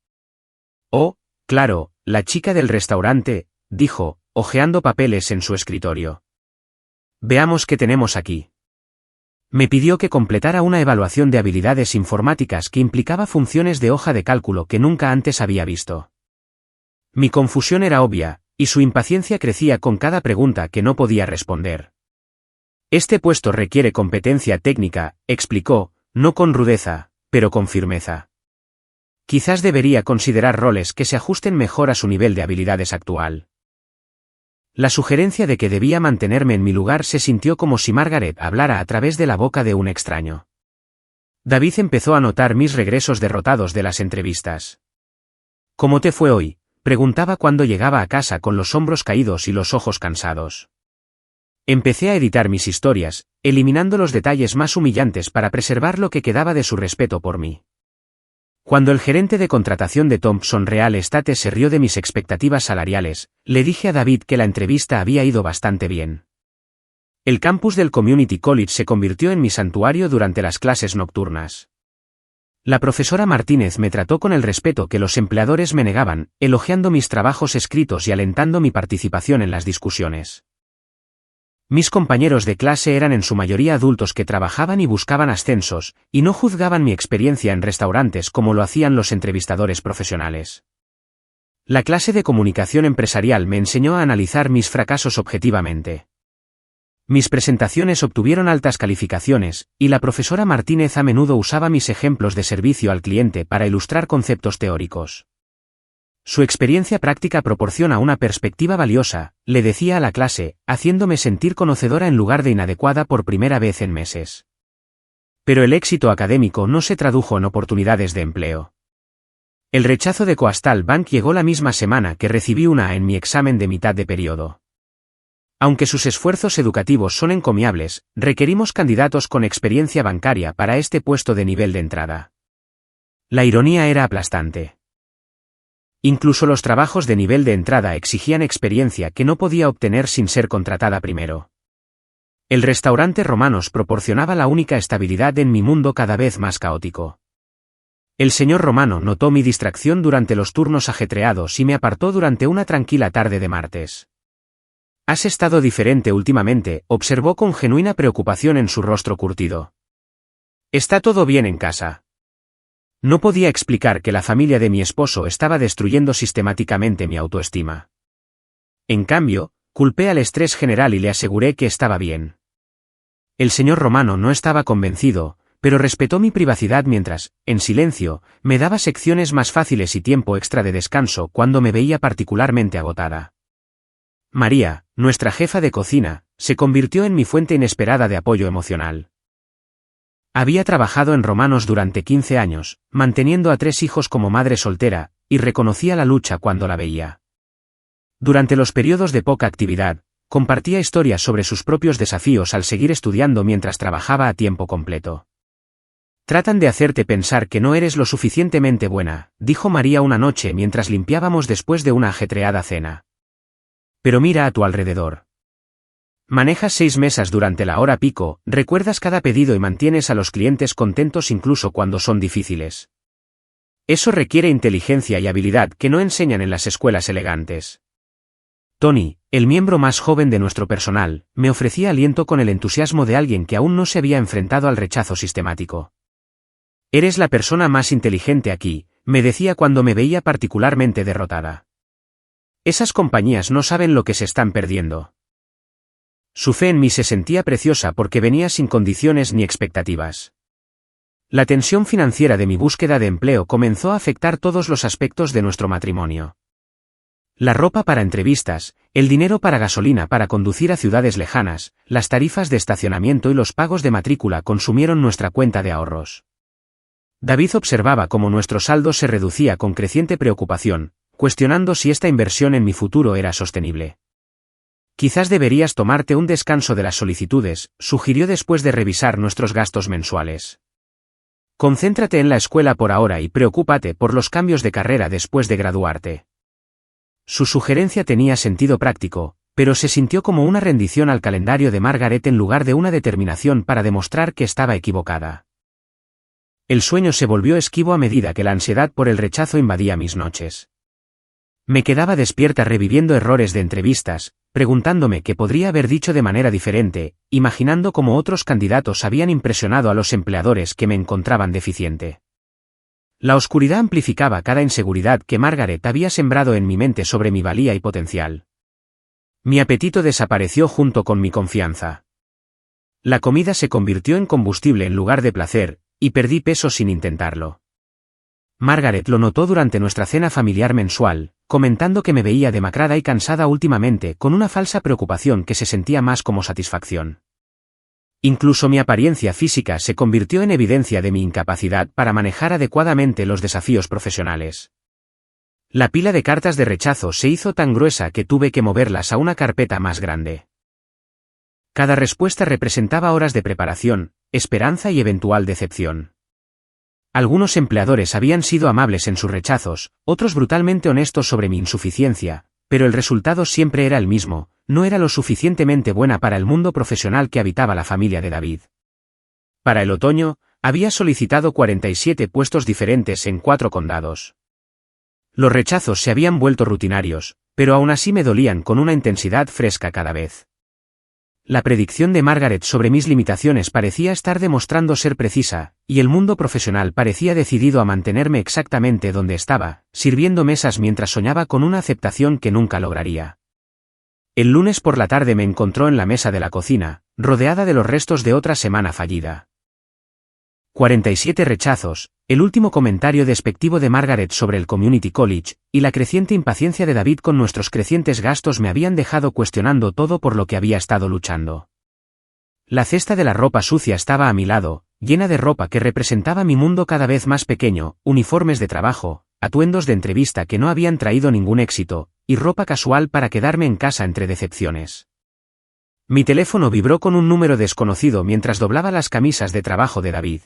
A: Oh, claro, la chica del restaurante, dijo, hojeando papeles en su escritorio. Veamos qué tenemos aquí. Me pidió que completara una evaluación de habilidades informáticas que implicaba funciones de hoja de cálculo que nunca antes había visto. Mi confusión era obvia, y su impaciencia crecía con cada pregunta que no podía responder. Este puesto requiere competencia técnica, explicó, no con rudeza, pero con firmeza. Quizás debería considerar roles que se ajusten mejor a su nivel de habilidades actual. La sugerencia de que debía mantenerme en mi lugar se sintió como si Margaret hablara a través de la boca de un extraño. David empezó a notar mis regresos derrotados de las entrevistas. ¿Cómo te fue hoy?, preguntaba cuando llegaba a casa con los hombros caídos y los ojos cansados. Empecé a editar mis historias, eliminando los detalles más humillantes para preservar lo que quedaba de su respeto por mí. Cuando el gerente de contratación de Thompson Real Estate se rió de mis expectativas salariales, le dije a David que la entrevista había ido bastante bien. El campus del Community College se convirtió en mi santuario durante las clases nocturnas. La profesora Martínez me trató con el respeto que los empleadores me negaban, elogiando mis trabajos escritos y alentando mi participación en las discusiones. Mis compañeros de clase eran en su mayoría adultos que trabajaban y buscaban ascensos, y no juzgaban mi experiencia en restaurantes como lo hacían los entrevistadores profesionales. La clase de comunicación empresarial me enseñó a analizar mis fracasos objetivamente. Mis presentaciones obtuvieron altas calificaciones, y la profesora Martínez a menudo usaba mis ejemplos de servicio al cliente para ilustrar conceptos teóricos. Su experiencia práctica proporciona una perspectiva valiosa, le decía a la clase, haciéndome sentir conocedora en lugar de inadecuada por primera vez en meses. Pero el éxito académico no se tradujo en oportunidades de empleo. El rechazo de Coastal Bank llegó la misma semana que recibí una A en mi examen de mitad de periodo. Aunque sus esfuerzos educativos son encomiables, requerimos candidatos con experiencia bancaria para este puesto de nivel de entrada. La ironía era aplastante. Incluso los trabajos de nivel de entrada exigían experiencia que no podía obtener sin ser contratada primero. El restaurante Romanos proporcionaba la única estabilidad en mi mundo cada vez más caótico. El señor Romano notó mi distracción durante los turnos ajetreados y me apartó durante una tranquila tarde de martes. «Has estado diferente últimamente», observó con genuina preocupación en su rostro curtido. «¿Está todo bien en casa?» No podía explicar que la familia de mi esposo estaba destruyendo sistemáticamente mi autoestima. En cambio, culpé al estrés general y le aseguré que estaba bien. El señor Romano no estaba convencido, pero respetó mi privacidad mientras, en silencio, me daba secciones más fáciles y tiempo extra de descanso cuando me veía particularmente agotada. María, nuestra jefa de cocina, se convirtió en mi fuente inesperada de apoyo emocional. Había trabajado en Romanos durante 15 años, manteniendo a 3 hijos como madre soltera, y reconocía la lucha cuando la veía. Durante los periodos de poca actividad, compartía historias sobre sus propios desafíos al seguir estudiando mientras trabajaba a tiempo completo. «Tratan de hacerte pensar que no eres lo suficientemente buena», dijo María una noche mientras limpiábamos después de una ajetreada cena. «Pero mira a tu alrededor. Manejas 6 mesas durante la hora pico, recuerdas cada pedido y mantienes a los clientes contentos incluso cuando son difíciles. Eso requiere inteligencia y habilidad que no enseñan en las escuelas elegantes». Tony, el miembro más joven de nuestro personal, me ofrecía aliento con el entusiasmo de alguien que aún no se había enfrentado al rechazo sistemático. «Eres la persona más inteligente aquí», me decía cuando me veía particularmente derrotada. «Esas compañías no saben lo que se están perdiendo». Su fe en mí se sentía preciosa porque venía sin condiciones ni expectativas. La tensión financiera de mi búsqueda de empleo comenzó a afectar todos los aspectos de nuestro matrimonio. La ropa para entrevistas, el dinero para gasolina para conducir a ciudades lejanas, las tarifas de estacionamiento y los pagos de matrícula consumieron nuestra cuenta de ahorros. David observaba cómo nuestro saldo se reducía con creciente preocupación, cuestionando si esta inversión en mi futuro era sostenible. Quizás deberías tomarte un descanso de las solicitudes, sugirió después de revisar nuestros gastos mensuales. Concéntrate en la escuela por ahora y preocúpate por los cambios de carrera después de graduarte. Su sugerencia tenía sentido práctico, pero se sintió como una rendición al calendario de Margaret en lugar de una determinación para demostrar que estaba equivocada. El sueño se volvió esquivo a medida que la ansiedad por el rechazo invadía mis noches. Me quedaba despierta reviviendo errores de entrevistas, preguntándome qué podría haber dicho de manera diferente, imaginando cómo otros candidatos habían impresionado a los empleadores que me encontraban deficiente. La oscuridad amplificaba cada inseguridad que Margaret había sembrado en mi mente sobre mi valía y potencial. Mi apetito desapareció junto con mi confianza. La comida se convirtió en combustible en lugar de placer, y perdí peso sin intentarlo. Margaret lo notó durante nuestra cena familiar mensual, comentando que me veía demacrada y cansada últimamente con una falsa preocupación que se sentía más como satisfacción. Incluso mi apariencia física se convirtió en evidencia de mi incapacidad para manejar adecuadamente los desafíos profesionales. La pila de cartas de rechazo se hizo tan gruesa que tuve que moverlas a una carpeta más grande. Cada respuesta representaba horas de preparación, esperanza y eventual decepción. Algunos empleadores habían sido amables en sus rechazos, otros brutalmente honestos sobre mi insuficiencia, pero el resultado siempre era el mismo: no era lo suficientemente buena para el mundo profesional que habitaba la familia de David. Para el otoño, había solicitado 47 puestos diferentes en 4 condados. Los rechazos se habían vuelto rutinarios, pero aún así me dolían con una intensidad fresca cada vez. La predicción de Margaret sobre mis limitaciones parecía estar demostrando ser precisa, y el mundo profesional parecía decidido a mantenerme exactamente donde estaba, sirviendo mesas mientras soñaba con una aceptación que nunca lograría. El lunes por la tarde me encontró en la mesa de la cocina, rodeada de los restos de otra semana fallida. 47 rechazos, el último comentario despectivo de Margaret sobre el Community College, y la creciente impaciencia de David con nuestros crecientes gastos me habían dejado cuestionando todo por lo que había estado luchando. La cesta de la ropa sucia estaba a mi lado, llena de ropa que representaba mi mundo cada vez más pequeño, uniformes de trabajo, atuendos de entrevista que no habían traído ningún éxito, y ropa casual para quedarme en casa entre decepciones. Mi teléfono vibró con un número desconocido mientras doblaba las camisas de trabajo de David.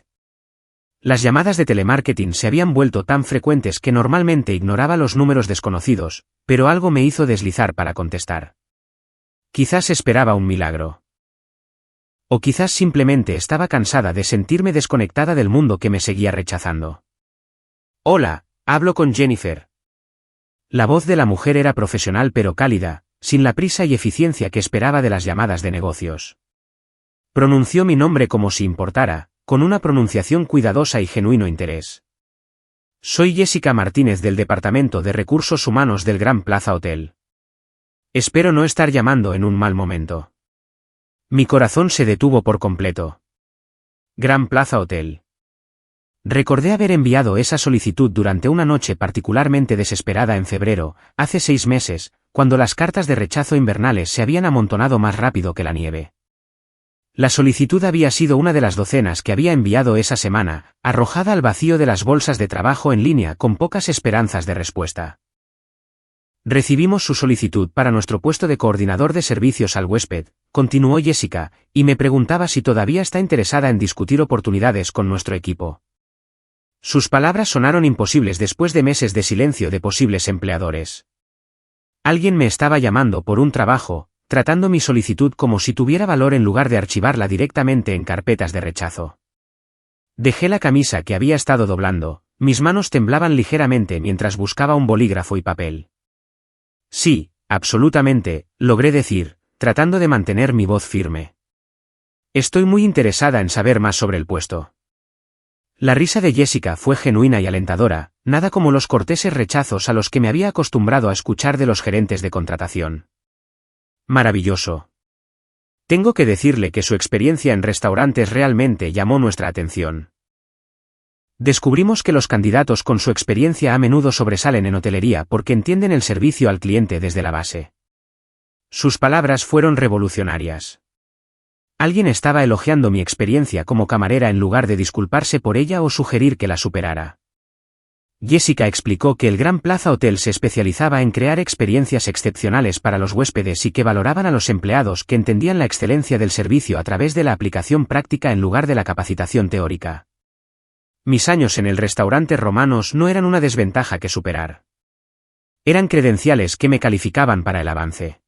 A: Las llamadas de telemarketing se habían vuelto tan frecuentes que normalmente ignoraba los números desconocidos, pero algo me hizo deslizar para contestar. Quizás esperaba un milagro. O quizás simplemente estaba cansada de sentirme desconectada del mundo que me seguía rechazando. Hola, hablo con Jennifer. La voz de la mujer era profesional pero cálida, sin la prisa y eficiencia que esperaba de las llamadas de negocios. Pronunció mi nombre como si importara, con una pronunciación cuidadosa y genuino interés. Soy Jessica Martínez del Departamento de Recursos Humanos del Gran Plaza Hotel. Espero no estar llamando en un mal momento. Mi corazón se detuvo por completo. Gran Plaza Hotel. Recordé haber enviado esa solicitud durante una noche particularmente desesperada en febrero, hace 6 meses, cuando las cartas de rechazo invernales se habían amontonado más rápido que la nieve. La solicitud había sido una de las docenas que había enviado esa semana, arrojada al vacío de las bolsas de trabajo en línea con pocas esperanzas de respuesta. Recibimos su solicitud para nuestro puesto de coordinador de servicios al huésped, continuó Jessica, y me preguntaba si todavía está interesada en discutir oportunidades con nuestro equipo. Sus palabras sonaron imposibles después de meses de silencio de posibles empleadores. Alguien me estaba llamando por un trabajo, tratando mi solicitud como si tuviera valor en lugar de archivarla directamente en carpetas de rechazo. Dejé la camisa que había estado doblando, mis manos temblaban ligeramente mientras buscaba un bolígrafo y papel. Sí, absolutamente, logré decir, tratando de mantener mi voz firme. Estoy muy interesada en saber más sobre el puesto. La risa de Jessica fue genuina y alentadora, nada como los corteses rechazos a los que me había acostumbrado a escuchar de los gerentes de contratación. Maravilloso. Tengo que decirle que su experiencia en restaurantes realmente llamó nuestra atención. Descubrimos que los candidatos con su experiencia a menudo sobresalen en hotelería porque entienden el servicio al cliente desde la base. Sus palabras fueron revolucionarias. Alguien estaba elogiando mi experiencia como camarera en lugar de disculparse por ella o sugerir que la superara. Jessica explicó que el Gran Plaza Hotel se especializaba en crear experiencias excepcionales para los huéspedes y que valoraban a los empleados que entendían la excelencia del servicio a través de la aplicación práctica en lugar de la capacitación teórica. Mis años en el restaurante Romanos no eran una desventaja que superar. Eran credenciales que me calificaban para el avance.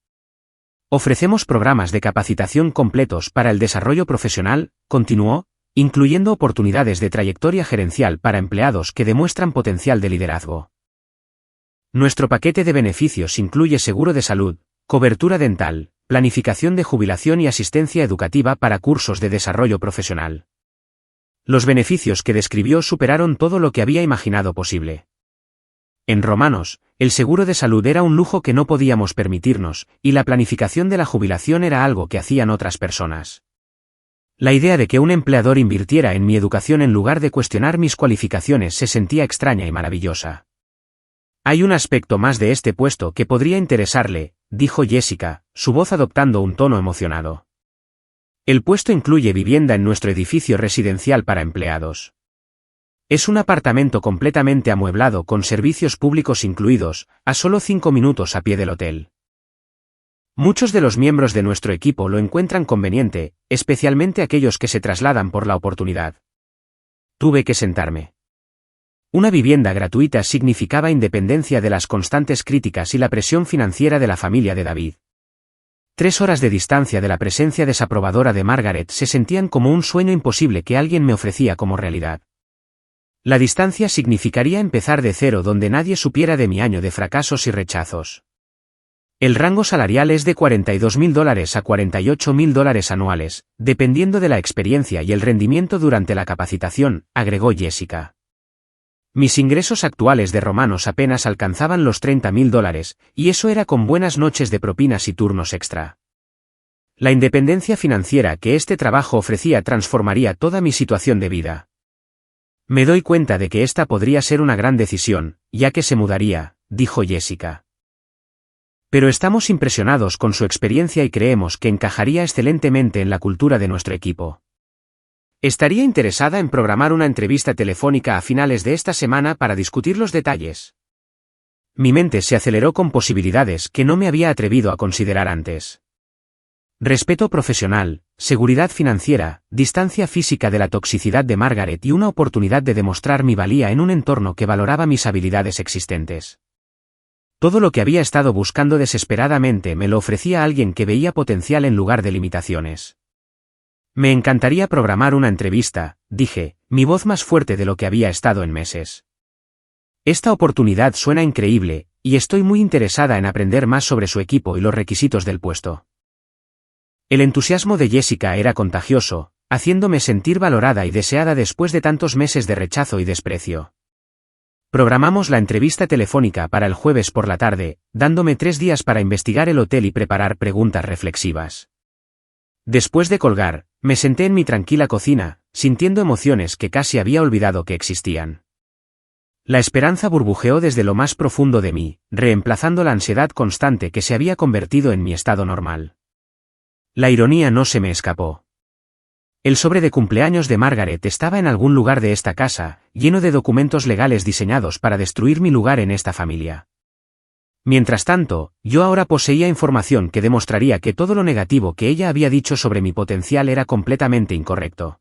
A: Ofrecemos programas de capacitación completos para el desarrollo profesional, continuó, incluyendo oportunidades de trayectoria gerencial para empleados que demuestran potencial de liderazgo. Nuestro paquete de beneficios incluye seguro de salud, cobertura dental, planificación de jubilación y asistencia educativa para cursos de desarrollo profesional. Los beneficios que describió superaron todo lo que había imaginado posible. En Romanos, el seguro de salud era un lujo que no podíamos permitirnos, y la planificación de la jubilación era algo que hacían otras personas. La idea de que un empleador invirtiera en mi educación en lugar de cuestionar mis cualificaciones se sentía extraña y maravillosa. Hay un aspecto más de este puesto que podría interesarle, dijo Jessica, su voz adoptando un tono emocionado. El puesto incluye vivienda en nuestro edificio residencial para empleados. Es un apartamento completamente amueblado con servicios públicos incluidos, a solo 5 minutos a pie del hotel. Muchos de los miembros de nuestro equipo lo encuentran conveniente, especialmente aquellos que se trasladan por la oportunidad. Tuve que sentarme. Una vivienda gratuita significaba independencia de las constantes críticas y la presión financiera de la familia de David. 3 horas de distancia de la presencia desaprobadora de Margaret se sentían como un sueño imposible que alguien me ofrecía como realidad. La distancia significaría empezar de cero donde nadie supiera de mi año de fracasos y rechazos. El rango salarial es de $42.000 a $48.000 anuales, dependiendo de la experiencia y el rendimiento durante la capacitación, agregó Jessica. Mis ingresos actuales de Romanos apenas alcanzaban los $30.000, y eso era con buenas noches de propinas y turnos extra. La independencia financiera que este trabajo ofrecía transformaría toda mi situación de vida. Me doy cuenta de que esta podría ser una gran decisión, ya que se mudaría, dijo Jessica. Pero estamos impresionados con su experiencia y creemos que encajaría excelentemente en la cultura de nuestro equipo. ¿Estaría interesada en programar una entrevista telefónica a finales de esta semana para discutir los detalles? Mi mente se aceleró con posibilidades que no me había atrevido a considerar antes. Respeto profesional, seguridad financiera, distancia física de la toxicidad de Margaret y una oportunidad de demostrar mi valía en un entorno que valoraba mis habilidades existentes. Todo lo que había estado buscando desesperadamente me lo ofrecía alguien que veía potencial en lugar de limitaciones. Me encantaría programar una entrevista, dije, mi voz más fuerte de lo que había estado en meses. Esta oportunidad suena increíble, y estoy muy interesada en aprender más sobre su equipo y los requisitos del puesto. El entusiasmo de Jessica era contagioso, haciéndome sentir valorada y deseada después de tantos meses de rechazo y desprecio. Programamos la entrevista telefónica para el jueves por la tarde, dándome 3 días para investigar el hotel y preparar preguntas reflexivas. Después de colgar, me senté en mi tranquila cocina, sintiendo emociones que casi había olvidado que existían. La esperanza burbujeó desde lo más profundo de mí, reemplazando la ansiedad constante que se había convertido en mi estado normal. La ironía no se me escapó. El sobre de cumpleaños de Margaret estaba en algún lugar de esta casa, lleno de documentos legales diseñados para destruir mi lugar en esta familia. Mientras tanto, yo ahora poseía información que demostraría que todo lo negativo que ella había dicho sobre mi potencial era completamente incorrecto.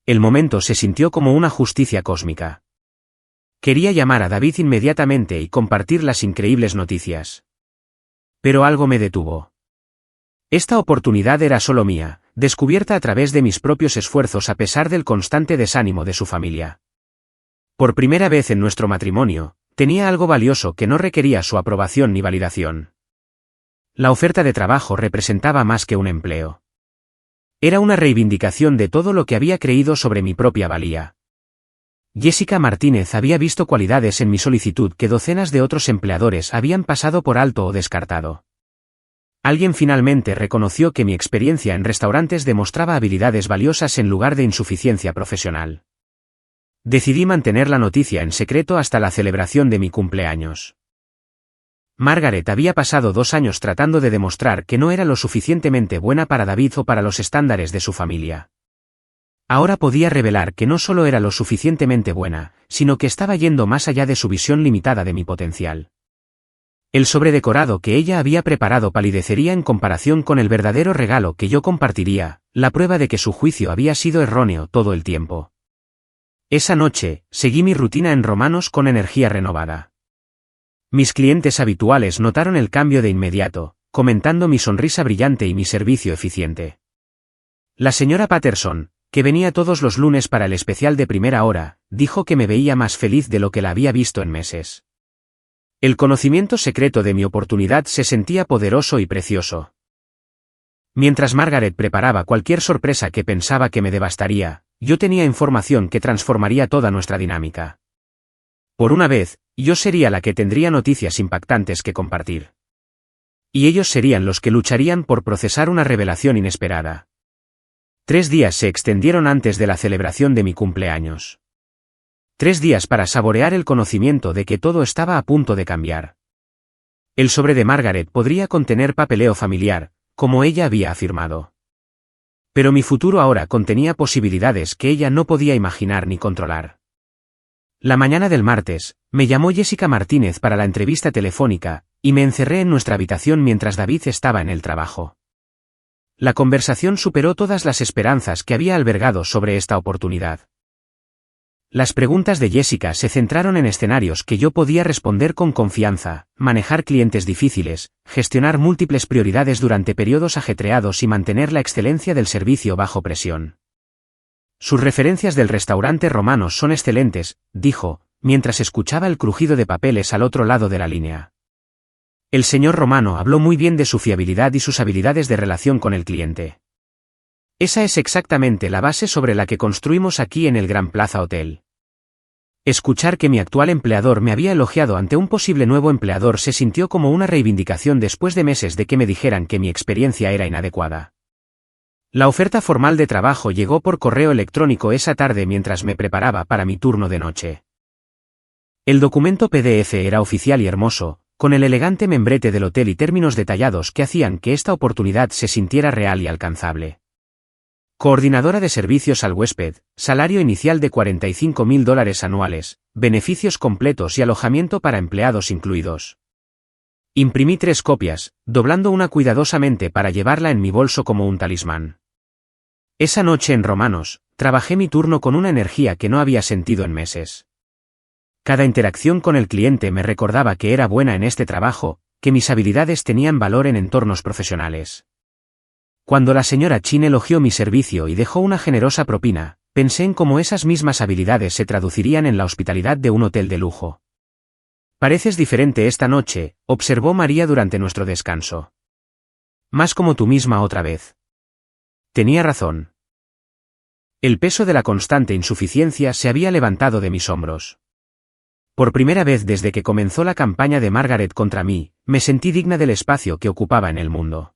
A: El momento se sintió como una justicia cósmica. Quería llamar a David inmediatamente y compartir las increíbles noticias. Pero algo me detuvo. Esta oportunidad era solo mía, descubierta a través de mis propios esfuerzos a pesar del constante desánimo de su familia. Por primera vez en nuestro matrimonio, tenía algo valioso que no requería su aprobación ni validación. La oferta de trabajo representaba más que un empleo. Era una reivindicación de todo lo que había creído sobre mi propia valía. Jessica Martínez había visto cualidades en mi solicitud que docenas de otros empleadores habían pasado por alto o descartado. Alguien finalmente reconoció que mi experiencia en restaurantes demostraba habilidades valiosas en lugar de insuficiencia profesional. Decidí mantener la noticia en secreto hasta la celebración de mi cumpleaños. Margaret había pasado 2 años tratando de demostrar que no era lo suficientemente buena para David o para los estándares de su familia. Ahora podía revelar que no solo era lo suficientemente buena, sino que estaba yendo más allá de su visión limitada de mi potencial. El sobredecorado que ella había preparado palidecería en comparación con el verdadero regalo que yo compartiría, la prueba de que su juicio había sido erróneo todo el tiempo. Esa noche, seguí mi rutina en Romanos con energía renovada. Mis clientes habituales notaron el cambio de inmediato, comentando mi sonrisa brillante y mi servicio eficiente. La señora Patterson, que venía todos los lunes para el especial de primera hora, dijo que me veía más feliz de lo que la había visto en meses. El conocimiento secreto de mi oportunidad se sentía poderoso y precioso. Mientras Margaret preparaba cualquier sorpresa que pensaba que me devastaría, yo tenía información que transformaría toda nuestra dinámica. Por una vez, yo sería la que tendría noticias impactantes que compartir. Y ellos serían los que lucharían por procesar una revelación inesperada. 3 días se extendieron antes de la celebración de mi cumpleaños. 3 días para saborear el conocimiento de que todo estaba a punto de cambiar. El sobre de Margaret podría contener papeleo familiar, como ella había afirmado. Pero mi futuro ahora contenía posibilidades que ella no podía imaginar ni controlar. La mañana del martes, me llamó Jessica Martínez para la entrevista telefónica, y me encerré en nuestra habitación mientras David estaba en el trabajo. La conversación superó todas las esperanzas que había albergado sobre esta oportunidad. Las preguntas de Jessica se centraron en escenarios que yo podía responder con confianza, manejar clientes difíciles, gestionar múltiples prioridades durante periodos ajetreados y mantener la excelencia del servicio bajo presión. Sus referencias del restaurante Romanos son excelentes, dijo, mientras escuchaba el crujido de papeles al otro lado de la línea. El señor Romano habló muy bien de su fiabilidad y sus habilidades de relación con el cliente. Esa es exactamente la base sobre la que construimos aquí en el Gran Plaza Hotel. Escuchar que mi actual empleador me había elogiado ante un posible nuevo empleador se sintió como una reivindicación después de meses de que me dijeran que mi experiencia era inadecuada. La oferta formal de trabajo llegó por correo electrónico esa tarde mientras me preparaba para mi turno de noche. El documento PDF era oficial y hermoso, con el elegante membrete del hotel y términos detallados que hacían que esta oportunidad se sintiera real y alcanzable. Coordinadora de servicios al huésped, salario inicial de $45,000 anuales, beneficios completos y alojamiento para empleados incluidos. Imprimí 3 copias, doblando una cuidadosamente para llevarla en mi bolso como un talismán. Esa noche en Romanos, trabajé mi turno con una energía que no había sentido en meses. Cada interacción con el cliente me recordaba que era buena en este trabajo, que mis habilidades tenían valor en entornos profesionales. Cuando la señora Chin elogió mi servicio y dejó una generosa propina, pensé en cómo esas mismas habilidades se traducirían en la hospitalidad de un hotel de lujo. Pareces diferente esta noche, observó María durante nuestro descanso. Más como tú misma otra vez. Tenía razón. El peso de la constante insuficiencia se había levantado de mis hombros. Por primera vez desde que comenzó la campaña de Margaret contra mí, me sentí digna del espacio que ocupaba en el mundo.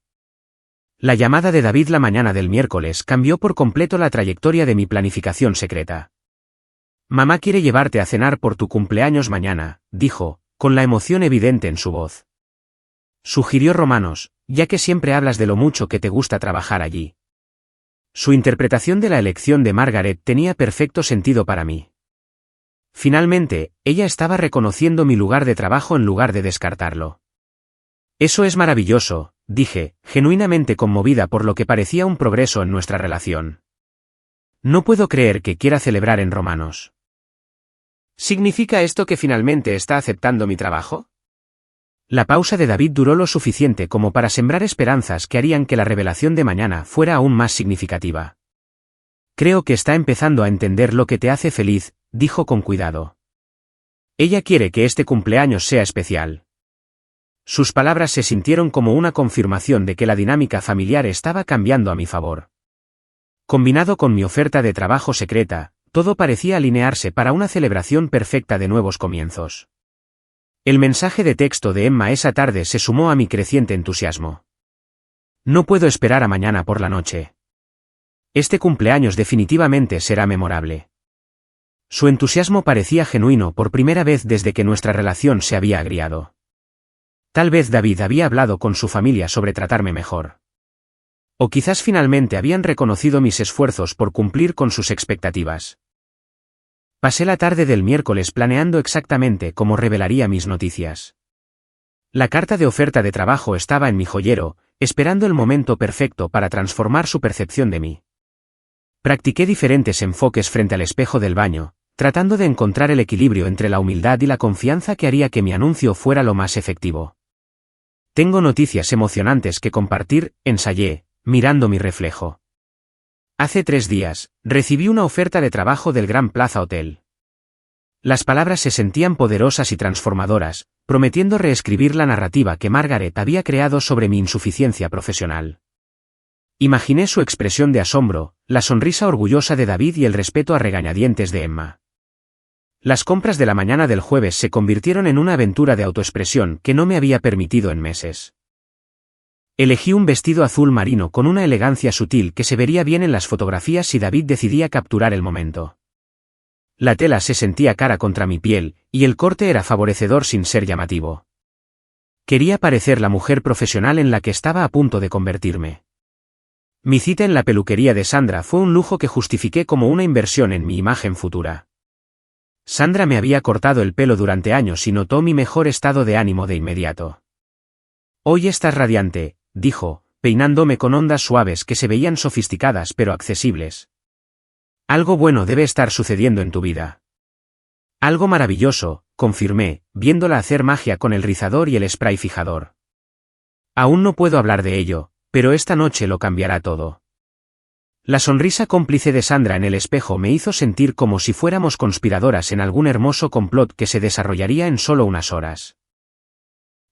A: La llamada de David la mañana del miércoles cambió por completo la trayectoria de mi planificación secreta. Mamá quiere llevarte a cenar por tu cumpleaños mañana, dijo, con la emoción evidente en su voz. Sugirió Romanos, ya que siempre hablas de lo mucho que te gusta trabajar allí. Su interpretación de la elección de Margaret tenía perfecto sentido para mí. Finalmente, ella estaba reconociendo mi lugar de trabajo en lugar de descartarlo. Eso es maravilloso, dije, genuinamente conmovida por lo que parecía un progreso en nuestra relación. No puedo creer que quiera celebrar en Romanos. ¿Significa esto que finalmente está aceptando mi trabajo? La pausa de David duró lo suficiente como para sembrar esperanzas que harían que la revelación de mañana fuera aún más significativa. Creo que está empezando a entender lo que te hace feliz, dijo con cuidado. Ella quiere que este cumpleaños sea especial. Sus palabras se sintieron como una confirmación de que la dinámica familiar estaba cambiando a mi favor. Combinado con mi oferta de trabajo secreta, todo parecía alinearse para una celebración perfecta de nuevos comienzos. El mensaje de texto de Emma esa tarde se sumó a mi creciente entusiasmo. No puedo esperar a mañana por la noche. Este cumpleaños definitivamente será memorable. Su entusiasmo parecía genuino por primera vez desde que nuestra relación se había agriado. Tal vez David había hablado con su familia sobre tratarme mejor. O quizás finalmente habían reconocido mis esfuerzos por cumplir con sus expectativas. Pasé la tarde del miércoles planeando exactamente cómo revelaría mis noticias. La carta de oferta de trabajo estaba en mi joyero, esperando el momento perfecto para transformar su percepción de mí. Practiqué diferentes enfoques frente al espejo del baño, tratando de encontrar el equilibrio entre la humildad y la confianza que haría que mi anuncio fuera lo más efectivo. Tengo noticias emocionantes que compartir, ensayé, mirando mi reflejo. Hace 3 días, recibí una oferta de trabajo del Gran Plaza Hotel. Las palabras se sentían poderosas y transformadoras, prometiendo reescribir la narrativa que Margaret había creado sobre mi insuficiencia profesional. Imaginé su expresión de asombro, la sonrisa orgullosa de David y el respeto a regañadientes de Emma. Las compras de la mañana del jueves se convirtieron en una aventura de autoexpresión que no me había permitido en meses. Elegí un vestido azul marino con una elegancia sutil que se vería bien en las fotografías si David decidía capturar el momento. La tela se sentía cara contra mi piel, y el corte era favorecedor sin ser llamativo. Quería parecer la mujer profesional en la que estaba a punto de convertirme. Mi cita en la peluquería de Sandra fue un lujo que justifiqué como una inversión en mi imagen futura. Sandra me había cortado el pelo durante años y notó mi mejor estado de ánimo de inmediato. «Hoy estás radiante», dijo, peinándome con ondas suaves que se veían sofisticadas pero accesibles. «Algo bueno debe estar sucediendo en tu vida». «Algo maravilloso», confirmé, viéndola hacer magia con el rizador y el spray fijador. «Aún no puedo hablar de ello, pero esta noche lo cambiará todo». La sonrisa cómplice de Sandra en el espejo me hizo sentir como si fuéramos conspiradoras en algún hermoso complot que se desarrollaría en solo unas horas.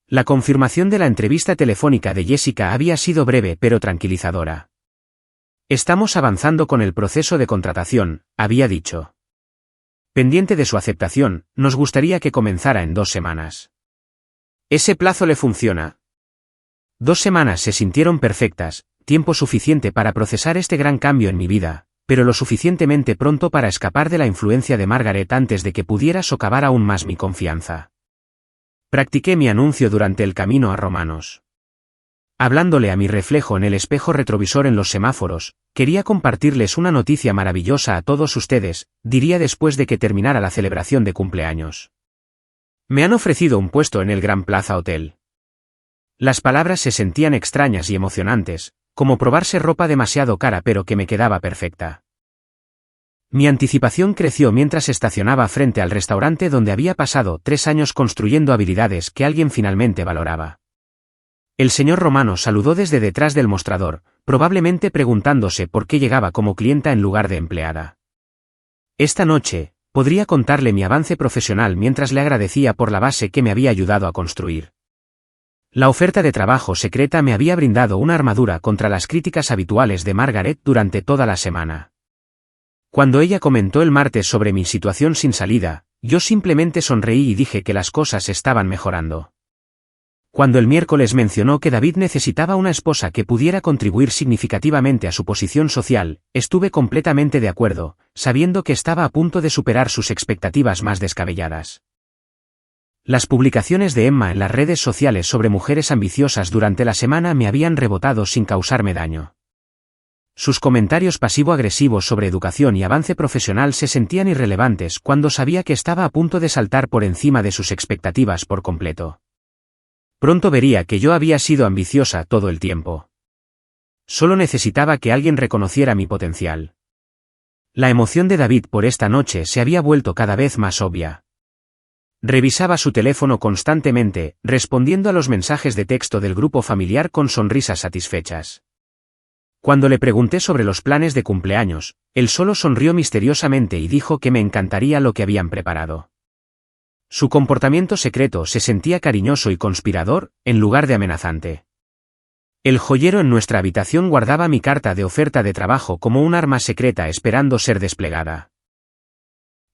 A: La confirmación de la entrevista telefónica de Jessica había sido breve pero tranquilizadora. «Estamos avanzando con el proceso de contratación», había dicho. Pendiente de su aceptación, nos gustaría que comenzara en 2 semanas. «Ese plazo le funciona». 2 semanas se sintieron perfectas, tiempo suficiente para procesar este gran cambio en mi vida, pero lo suficientemente pronto para escapar de la influencia de Margaret antes de que pudiera socavar aún más mi confianza. Practiqué mi anuncio durante el camino a Romanos. Hablándole a mi reflejo en el espejo retrovisor en los semáforos, quería compartirles una noticia maravillosa a todos ustedes, diría después de que terminara la celebración de cumpleaños. Me han ofrecido un puesto en el Gran Plaza Hotel. Las palabras se sentían extrañas y emocionantes, como probarse ropa demasiado cara pero que me quedaba perfecta. Mi anticipación creció mientras estacionaba frente al restaurante donde había pasado 3 años construyendo habilidades que alguien finalmente valoraba. El señor Romano saludó desde detrás del mostrador, probablemente preguntándose por qué llegaba como clienta en lugar de empleada. Esta noche, podría contarle mi avance profesional mientras le agradecía por la base que me había ayudado a construir. La oferta de trabajo secreta me había brindado una armadura contra las críticas habituales de Margaret durante toda la semana. Cuando ella comentó el martes sobre mi situación sin salida, yo simplemente sonreí y dije que las cosas estaban mejorando. Cuando el miércoles mencionó que David necesitaba una esposa que pudiera contribuir significativamente a su posición social, estuve completamente de acuerdo, sabiendo que estaba a punto de superar sus expectativas más descabelladas. Las publicaciones de Emma en las redes sociales sobre mujeres ambiciosas durante la semana me habían rebotado sin causarme daño. Sus comentarios pasivo-agresivos sobre educación y avance profesional se sentían irrelevantes cuando sabía que estaba a punto de saltar por encima de sus expectativas por completo. Pronto vería que yo había sido ambiciosa todo el tiempo. Solo necesitaba que alguien reconociera mi potencial. La emoción de David por esta noche se había vuelto cada vez más obvia. Revisaba su teléfono constantemente, respondiendo a los mensajes de texto del grupo familiar con sonrisas satisfechas. Cuando le pregunté sobre los planes de cumpleaños, él solo sonrió misteriosamente y dijo que me encantaría lo que habían preparado. Su comportamiento secreto se sentía cariñoso y conspirador, en lugar de amenazante. El joyero en nuestra habitación guardaba mi carta de oferta de trabajo como un arma secreta esperando ser desplegada.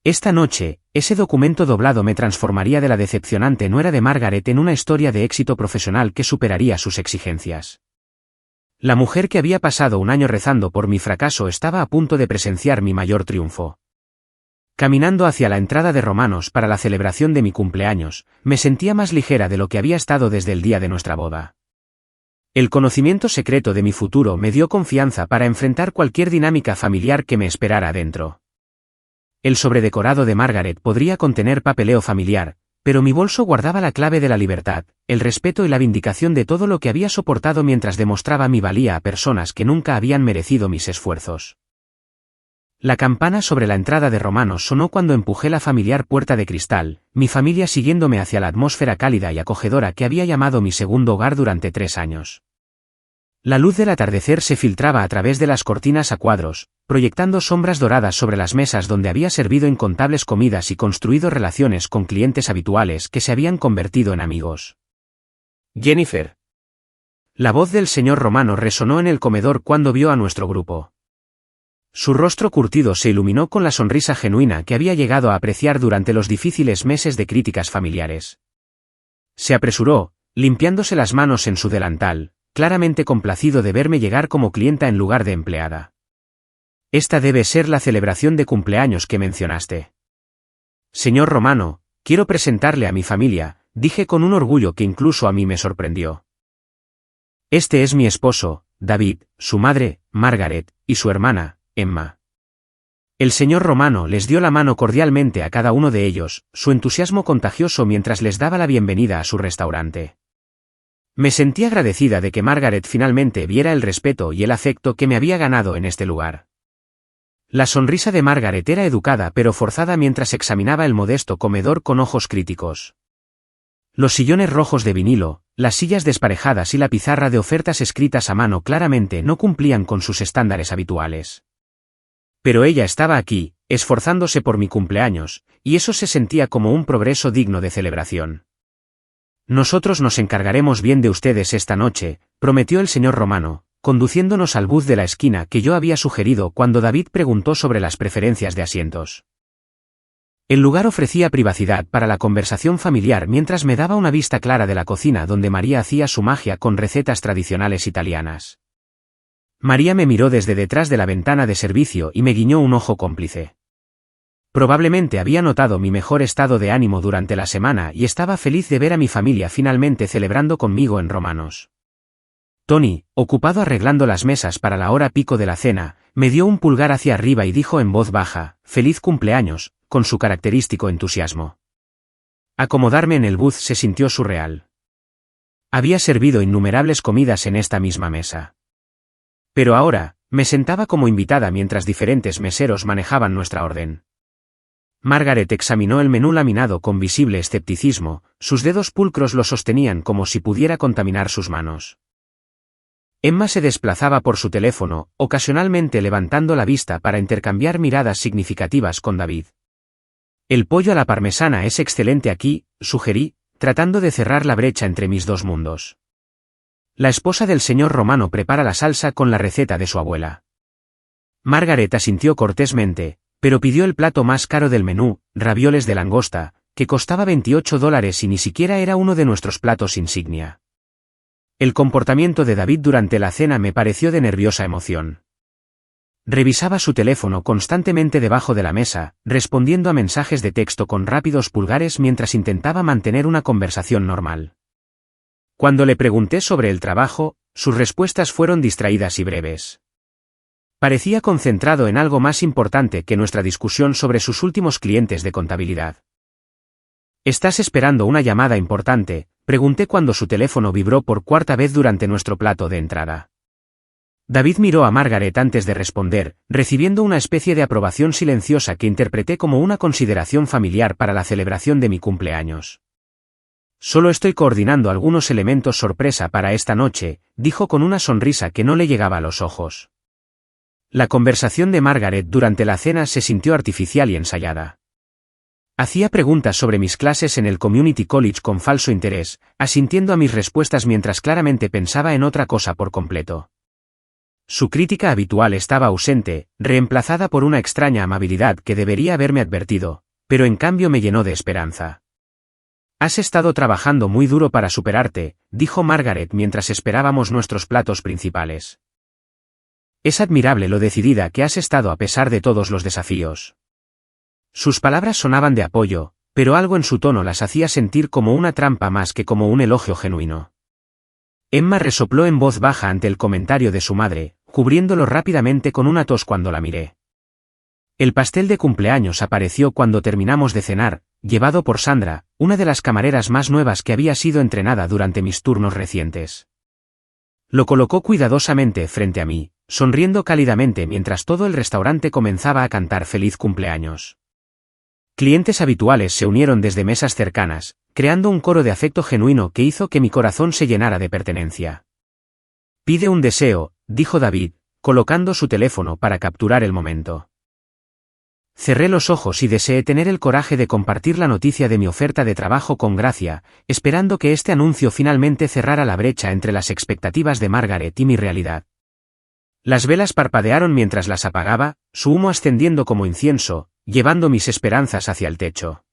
A: Esta noche, ese documento doblado me transformaría de la decepcionante nuera de Margaret en una historia de éxito profesional que superaría sus exigencias. La mujer que había pasado un año rezando por mi fracaso estaba a punto de presenciar mi mayor triunfo. Caminando hacia la entrada de Romanos para la celebración de mi cumpleaños, me sentía más ligera de lo que había estado desde el día de nuestra boda. El conocimiento secreto de mi futuro me dio confianza para enfrentar cualquier dinámica familiar que me esperara adentro. El sobredecorado de Margaret podría contener papeleo familiar, pero mi bolso guardaba la clave de la libertad, el respeto y la vindicación de todo lo que había soportado mientras demostraba mi valía a personas que nunca habían merecido mis esfuerzos. La campana sobre la entrada de Romanos sonó cuando empujé la familiar puerta de cristal, mi familia siguiéndome hacia la atmósfera cálida y acogedora que había llamado mi segundo hogar durante 3 años. La luz del atardecer se filtraba a través de las cortinas a cuadros, proyectando sombras doradas sobre las mesas donde había servido incontables comidas y construido relaciones con clientes habituales que se habían convertido en amigos. Jennifer. La voz del señor Romano resonó en el comedor cuando vio a nuestro grupo. Su rostro curtido se iluminó con la sonrisa genuina que había llegado a apreciar durante los difíciles meses de críticas familiares. Se apresuró, limpiándose las manos en su delantal, claramente complacido de verme llegar como clienta en lugar de empleada. Esta debe ser la celebración de cumpleaños que mencionaste. Señor Romano, quiero presentarle a mi familia, dije con un orgullo que incluso a mí me sorprendió. Este es mi esposo, David, su madre, Margaret, y su hermana, Emma. El señor Romano les dio la mano cordialmente a cada uno de ellos, su entusiasmo contagioso mientras les daba la bienvenida a su restaurante. Me sentí agradecida de que Margaret finalmente viera el respeto y el afecto que me había ganado en este lugar. La sonrisa de Margaret era educada pero forzada mientras examinaba el modesto comedor con ojos críticos. Los sillones rojos de vinilo, las sillas desparejadas y la pizarra de ofertas escritas a mano claramente no cumplían con sus estándares habituales. Pero ella estaba aquí, esforzándose por mi cumpleaños, y eso se sentía como un progreso digno de celebración. Nosotros nos encargaremos bien de ustedes esta noche, prometió el señor Romano, conduciéndonos al booth de la esquina que yo había sugerido cuando David preguntó sobre las preferencias de asientos. El lugar ofrecía privacidad para la conversación familiar mientras me daba una vista clara de la cocina donde María hacía su magia con recetas tradicionales italianas. María me miró desde detrás de la ventana de servicio y me guiñó un ojo cómplice. Probablemente había notado mi mejor estado de ánimo durante la semana y estaba feliz de ver a mi familia finalmente celebrando conmigo en Romanos. Tony, ocupado arreglando las mesas para la hora pico de la cena, me dio un pulgar hacia arriba y dijo en voz baja, «Feliz cumpleaños», con su característico entusiasmo. Acomodarme en el booth se sintió surreal. Había servido innumerables comidas en esta misma mesa. Pero ahora, me sentaba como invitada mientras diferentes meseros manejaban nuestra orden. Margaret examinó el menú laminado con visible escepticismo, sus dedos pulcros lo sostenían como si pudiera contaminar sus manos. Emma se desplazaba por su teléfono, ocasionalmente levantando la vista para intercambiar miradas significativas con David. El pollo a la parmesana es excelente aquí, sugerí, tratando de cerrar la brecha entre mis dos mundos. La esposa del señor Romano prepara la salsa con la receta de su abuela. Margaret asintió cortésmente, pero pidió el plato más caro del menú, ravioles de langosta, que costaba $28 y ni siquiera era uno de nuestros platos insignia. El comportamiento de David durante la cena me pareció de nerviosa emoción. Revisaba su teléfono constantemente debajo de la mesa, respondiendo a mensajes de texto con rápidos pulgares mientras intentaba mantener una conversación normal. Cuando le pregunté sobre el trabajo, sus respuestas fueron distraídas y breves. Parecía concentrado en algo más importante que nuestra discusión sobre sus últimos clientes de contabilidad. ¿Estás esperando una llamada importante?, pregunté cuando su teléfono vibró por cuarta vez durante nuestro plato de entrada. David miró a Margaret antes de responder, recibiendo una especie de aprobación silenciosa que interpreté como una consideración familiar para la celebración de mi cumpleaños. Solo estoy coordinando algunos elementos sorpresa para esta noche, dijo con una sonrisa que no le llegaba a los ojos. La conversación de Margaret durante la cena se sintió artificial y ensayada. Hacía preguntas sobre mis clases en el Community College con falso interés, asintiendo a mis respuestas mientras claramente pensaba en otra cosa por completo. Su crítica habitual estaba ausente, reemplazada por una extraña amabilidad que debería haberme advertido, pero en cambio me llenó de esperanza. «Has estado trabajando muy duro para superarte», dijo Margaret mientras esperábamos nuestros platos principales. «Es admirable lo decidida que has estado a pesar de todos los desafíos». Sus palabras sonaban de apoyo, pero algo en su tono las hacía sentir como una trampa más que como un elogio genuino. Emma resopló en voz baja ante el comentario de su madre, cubriéndolo rápidamente con una tos cuando la miré. El pastel de cumpleaños apareció cuando terminamos de cenar, llevado por Sandra, una de las camareras más nuevas que había sido entrenada durante mis turnos recientes. Lo colocó cuidadosamente frente a mí, sonriendo cálidamente mientras todo el restaurante comenzaba a cantar feliz cumpleaños. Clientes habituales se unieron desde mesas cercanas, creando un coro de afecto genuino que hizo que mi corazón se llenara de pertenencia. «Pide un deseo», dijo David, colocando su teléfono para capturar el momento. Cerré los ojos y deseé tener el coraje de compartir la noticia de mi oferta de trabajo con Gracia, esperando que este anuncio finalmente cerrara la brecha entre las expectativas de Margaret y mi realidad. Las velas parpadearon mientras las apagaba, su humo ascendiendo como incienso, llevando mis esperanzas hacia el techo.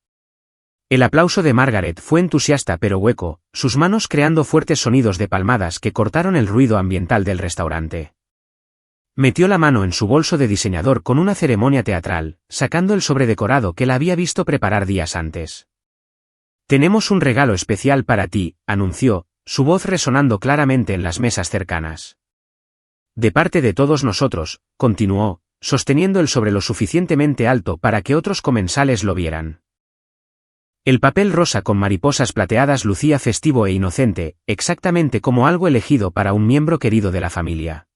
A: El aplauso de Margaret fue entusiasta pero hueco, sus manos creando fuertes sonidos de palmadas que cortaron el ruido ambiental del restaurante. Metió la mano en su bolso de diseñador con una ceremonia teatral, sacando el sobredecorado que la había visto preparar días antes. «Tenemos un regalo especial para ti», anunció, su voz resonando claramente en las mesas cercanas. «De parte de todos nosotros», continuó, sosteniendo el sobre lo suficientemente alto para que otros comensales lo vieran. El papel rosa con mariposas plateadas lucía festivo e inocente, exactamente como algo elegido para un miembro querido de la familia.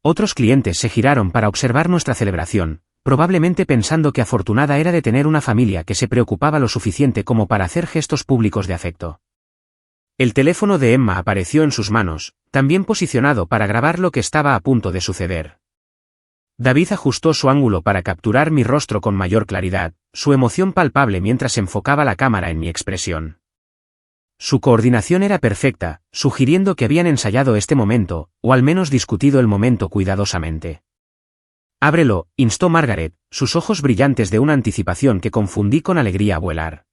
A: Otros clientes se giraron para observar nuestra celebración, probablemente pensando que afortunada era de tener una familia que se preocupaba lo suficiente como para hacer gestos públicos de afecto. El teléfono de Emma apareció en sus manos, también posicionado para grabar lo que estaba a punto de suceder. David ajustó su ángulo para capturar mi rostro con mayor claridad, su emoción palpable mientras enfocaba la cámara en mi expresión. Su coordinación era perfecta, sugiriendo que habían ensayado este momento, o al menos discutido el momento cuidadosamente. «Ábrelo», instó Margaret, sus ojos brillantes de una anticipación que confundí con alegría a vuelar.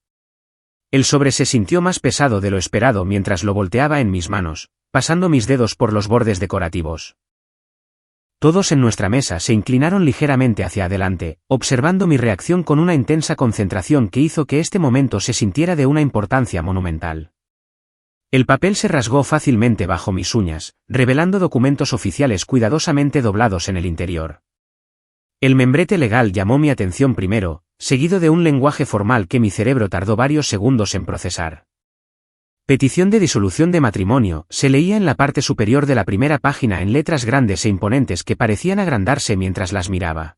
A: El sobre se sintió más pesado de lo esperado mientras lo volteaba en mis manos, pasando mis dedos por los bordes decorativos. Todos en nuestra mesa se inclinaron ligeramente hacia adelante, observando mi reacción con una intensa concentración que hizo que este momento se sintiera de una importancia monumental. El papel se rasgó fácilmente bajo mis uñas, revelando documentos oficiales cuidadosamente doblados en el interior. El membrete legal llamó mi atención primero, seguido de un lenguaje formal que mi cerebro tardó varios segundos en procesar. Petición de disolución de matrimonio, se leía en la parte superior de la primera página en letras grandes e imponentes que parecían agrandarse mientras las miraba.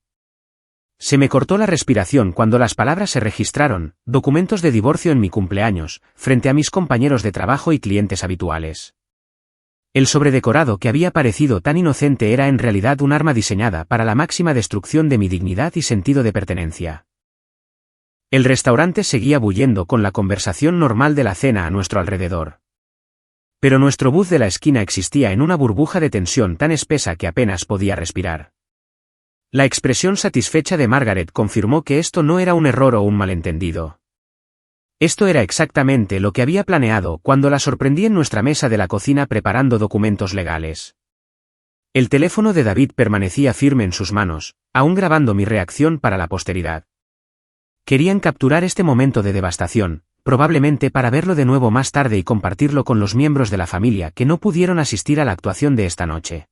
A: Se me cortó la respiración cuando las palabras se registraron, documentos de divorcio en mi cumpleaños, frente a mis compañeros de trabajo y clientes habituales. El sobredecorado que había parecido tan inocente era en realidad un arma diseñada para la máxima destrucción de mi dignidad y sentido de pertenencia. El restaurante seguía bullendo con la conversación normal de la cena a nuestro alrededor. Pero nuestro booth de la esquina existía en una burbuja de tensión tan espesa que apenas podía respirar. La expresión satisfecha de Margaret confirmó que esto no era un error o un malentendido. Esto era exactamente lo que había planeado cuando la sorprendí en nuestra mesa de la cocina preparando documentos legales. El teléfono de David permanecía firme en sus manos, aún grabando mi reacción para la posteridad. Querían capturar este momento de devastación, probablemente para verlo de nuevo más tarde y compartirlo con los miembros de la familia que no pudieron asistir a la actuación de esta noche.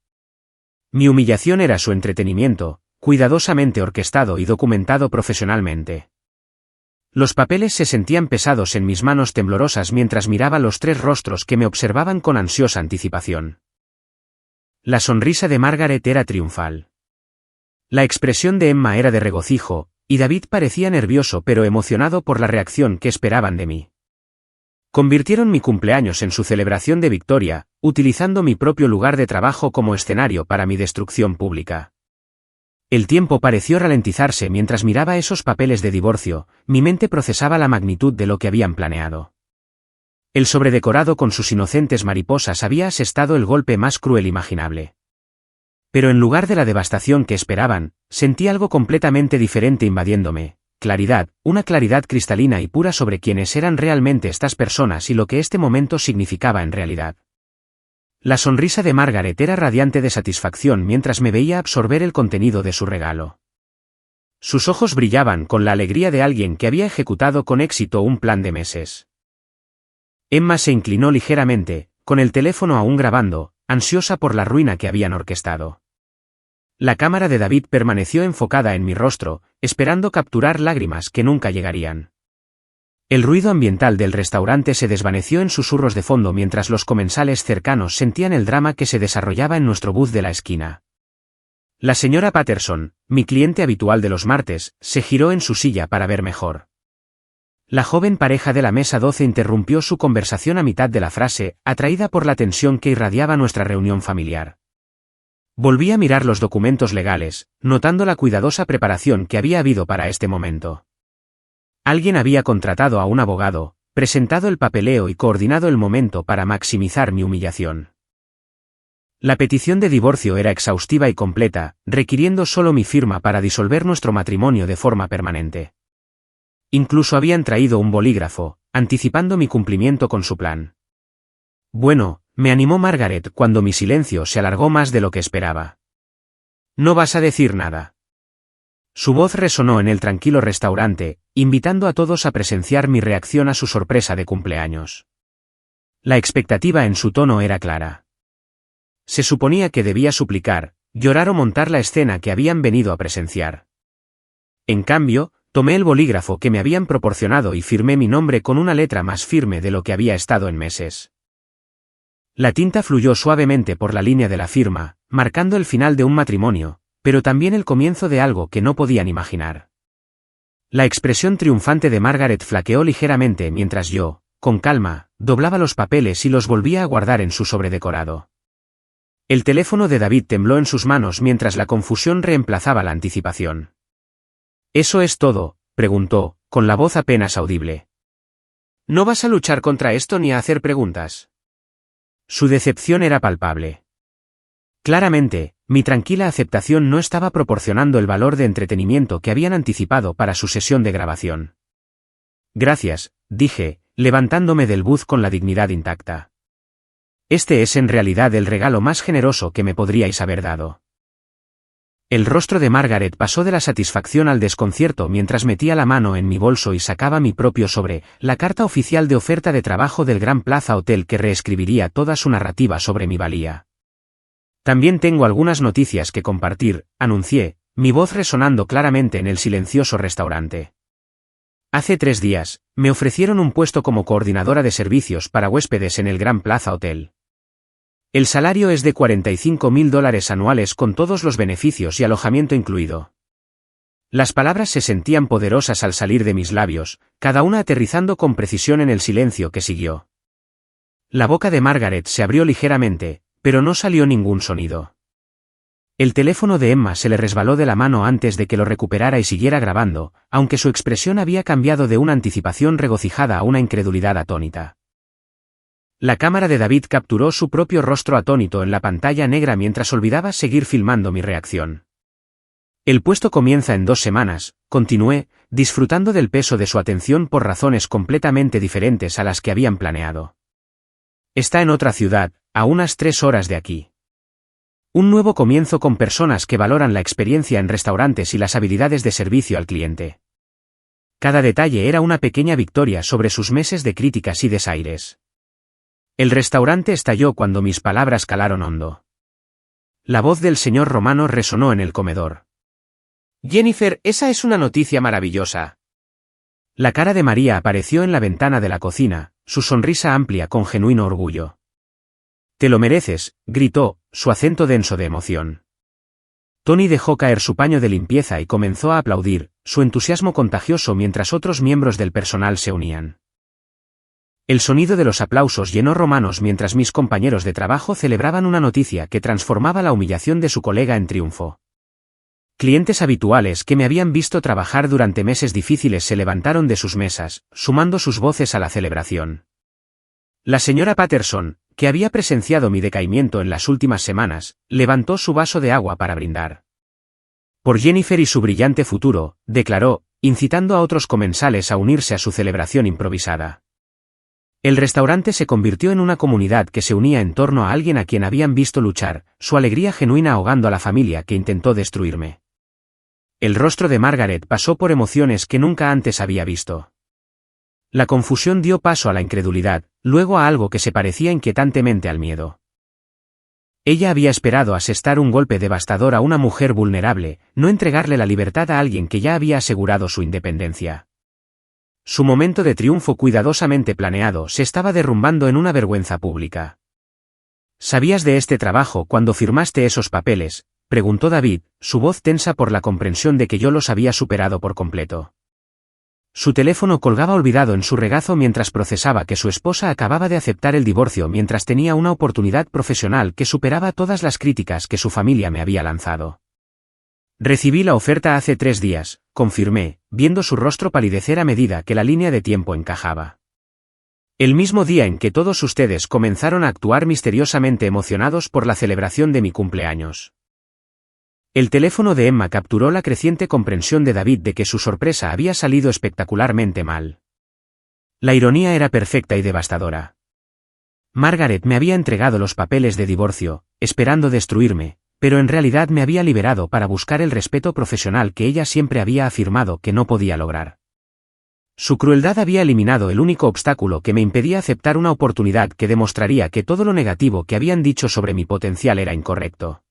A: Mi humillación era su entretenimiento, cuidadosamente orquestado y documentado profesionalmente. Los papeles se sentían pesados en mis manos temblorosas mientras miraba los tres rostros que me observaban con ansiosa anticipación. La sonrisa de Margaret era triunfal. La expresión de Emma era de regocijo, y David parecía nervioso pero emocionado por la reacción que esperaban de mí. Convirtieron mi cumpleaños en su celebración de victoria, utilizando mi propio lugar de trabajo como escenario para mi destrucción pública. El tiempo pareció ralentizarse mientras miraba esos papeles de divorcio, mi mente procesaba la magnitud de lo que habían planeado. El sobredecorado con sus inocentes mariposas había asestado el golpe más cruel imaginable. Pero en lugar de la devastación que esperaban, sentí algo completamente diferente invadiéndome. Claridad, una claridad cristalina y pura sobre quiénes eran realmente estas personas y lo que este momento significaba en realidad. La sonrisa de Margaret era radiante de satisfacción mientras me veía absorber el contenido de su regalo. Sus ojos brillaban con la alegría de alguien que había ejecutado con éxito un plan de meses. Emma se inclinó ligeramente, con el teléfono aún grabando, ansiosa por la ruina que habían orquestado. La cámara de David permaneció enfocada en mi rostro, esperando capturar lágrimas que nunca llegarían. El ruido ambiental del restaurante se desvaneció en susurros de fondo mientras los comensales cercanos sentían el drama que se desarrollaba en nuestro booth de la esquina. La señora Patterson, mi cliente habitual de los martes, se giró en su silla para ver mejor. La joven pareja de la mesa 12 interrumpió su conversación a mitad de la frase, atraída por la tensión que irradiaba nuestra reunión familiar. Volví a mirar los documentos legales, notando la cuidadosa preparación que había habido para este momento. Alguien había contratado a un abogado, presentado el papeleo y coordinado el momento para maximizar mi humillación. La petición de divorcio era exhaustiva y completa, requiriendo solo mi firma para disolver nuestro matrimonio de forma permanente. Incluso habían traído un bolígrafo, anticipando mi cumplimiento con su plan. Bueno, me animó Margaret cuando mi silencio se alargó más de lo que esperaba. ¿No vas a decir nada? Su voz resonó en el tranquilo restaurante, invitando a todos a presenciar mi reacción a su sorpresa de cumpleaños. La expectativa en su tono era clara. Se suponía que debía suplicar, llorar o montar la escena que habían venido a presenciar. En cambio, tomé el bolígrafo que me habían proporcionado y firmé mi nombre con una letra más firme de lo que había estado en meses. La tinta fluyó suavemente por la línea de la firma, marcando el final de un matrimonio, pero también el comienzo de algo que no podían imaginar. La expresión triunfante de Margaret flaqueó ligeramente mientras yo, con calma, doblaba los papeles y los volvía a guardar en su sobredecorado. El teléfono de David tembló en sus manos mientras la confusión reemplazaba la anticipación. ¿Eso es todo?, preguntó, con la voz apenas audible. ¿No vas a luchar contra esto ni a hacer preguntas? Su decepción era palpable. Claramente, mi tranquila aceptación no estaba proporcionando el valor de entretenimiento que habían anticipado para su sesión de grabación. Gracias, dije, levantándome del booth con la dignidad intacta. Este es en realidad el regalo más generoso que me podríais haber dado. El rostro de Margaret pasó de la satisfacción al desconcierto mientras metía la mano en mi bolso y sacaba mi propio sobre, la carta oficial de oferta de trabajo del Gran Plaza Hotel que reescribiría toda su narrativa sobre mi valía. También tengo algunas noticias que compartir, anuncié, mi voz resonando claramente en el silencioso restaurante. Hace 3 días, me ofrecieron un puesto como coordinadora de servicios para huéspedes en el Gran Plaza Hotel. El salario es de $45,000 anuales con todos los beneficios y alojamiento incluido. Las palabras se sentían poderosas al salir de mis labios, cada una aterrizando con precisión en el silencio que siguió. La boca de Margaret se abrió ligeramente, pero no salió ningún sonido. El teléfono de Emma se le resbaló de la mano antes de que lo recuperara y siguiera grabando, aunque su expresión había cambiado de una anticipación regocijada a una incredulidad atónita. La cámara de David capturó su propio rostro atónito en la pantalla negra mientras olvidaba seguir filmando mi reacción. El puesto comienza en 2 semanas, continué, disfrutando del peso de su atención por razones completamente diferentes a las que habían planeado. Está en otra ciudad, a unas 3 horas de aquí. Un nuevo comienzo con personas que valoran la experiencia en restaurantes y las habilidades de servicio al cliente. Cada detalle era una pequeña victoria sobre sus meses de críticas y desaires. El restaurante estalló cuando mis palabras calaron hondo. La voz del señor Romano resonó en el comedor. Jennifer, esa es una noticia maravillosa. La cara de María apareció en la ventana de la cocina, su sonrisa amplia con genuino orgullo. Te lo mereces, gritó, su acento denso de emoción. Tony dejó caer su paño de limpieza y comenzó a aplaudir, su entusiasmo contagioso mientras otros miembros del personal se unían. El sonido de los aplausos llenó Romanos mientras mis compañeros de trabajo celebraban una noticia que transformaba la humillación de su colega en triunfo. Clientes habituales que me habían visto trabajar durante meses difíciles se levantaron de sus mesas, sumando sus voces a la celebración. La señora Patterson, que había presenciado mi decaimiento en las últimas semanas, levantó su vaso de agua para brindar. Por Jennifer y su brillante futuro, declaró, incitando a otros comensales a unirse a su celebración improvisada. El restaurante se convirtió en una comunidad que se unía en torno a alguien a quien habían visto luchar, su alegría genuina ahogando a la familia que intentó destruirme. El rostro de Margaret pasó por emociones que nunca antes había visto. La confusión dio paso a la incredulidad, luego a algo que se parecía inquietantemente al miedo. Ella había esperado asestar un golpe devastador a una mujer vulnerable, no entregarle la libertad a alguien que ya había asegurado su independencia. Su momento de triunfo cuidadosamente planeado se estaba derrumbando en una vergüenza pública. ¿Sabías de este trabajo cuando firmaste esos papeles?, preguntó David, su voz tensa por la comprensión de que yo los había superado por completo. Su teléfono colgaba olvidado en su regazo mientras procesaba que su esposa acababa de aceptar el divorcio mientras tenía una oportunidad profesional que superaba todas las críticas que su familia me había lanzado. Recibí la oferta hace 3 días, confirmé, viendo su rostro palidecer a medida que la línea de tiempo encajaba. El mismo día en que todos ustedes comenzaron a actuar misteriosamente emocionados por la celebración de mi cumpleaños. El teléfono de Emma capturó la creciente comprensión de David de que su sorpresa había salido espectacularmente mal. La ironía era perfecta y devastadora. Margaret me había entregado los papeles de divorcio, esperando destruirme, pero en realidad me había liberado para buscar el respeto profesional que ella siempre había afirmado que no podía lograr. Su crueldad había eliminado el único obstáculo que me impedía aceptar una oportunidad que demostraría que todo lo negativo que habían dicho sobre mi potencial era incorrecto.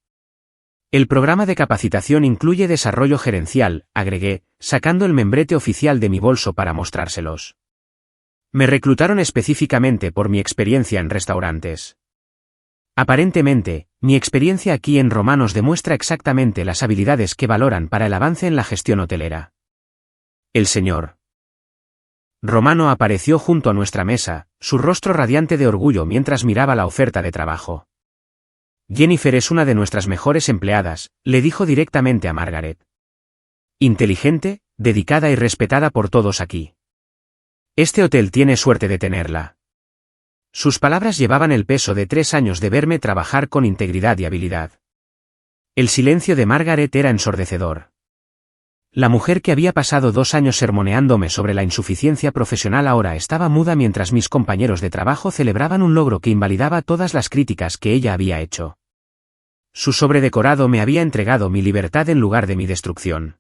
A: El programa de capacitación incluye desarrollo gerencial, agregué, sacando el membrete oficial de mi bolso para mostrárselos. Me reclutaron específicamente por mi experiencia en restaurantes. Aparentemente, mi experiencia aquí en Romanos demuestra exactamente las habilidades que valoran para el avance en la gestión hotelera. El señor Romano apareció junto a nuestra mesa, su rostro radiante de orgullo mientras miraba la oferta de trabajo. Jennifer es una de nuestras mejores empleadas, le dijo directamente a Margaret. Inteligente, dedicada y respetada por todos aquí. Este hotel tiene suerte de tenerla. Sus palabras llevaban el peso de 3 años de verme trabajar con integridad y habilidad. El silencio de Margaret era ensordecedor. La mujer que había pasado 2 años sermoneándome sobre la insuficiencia profesional ahora estaba muda mientras mis compañeros de trabajo celebraban un logro que invalidaba todas las críticas que ella había hecho. Su sobredecorado me había entregado mi libertad en lugar de mi destrucción.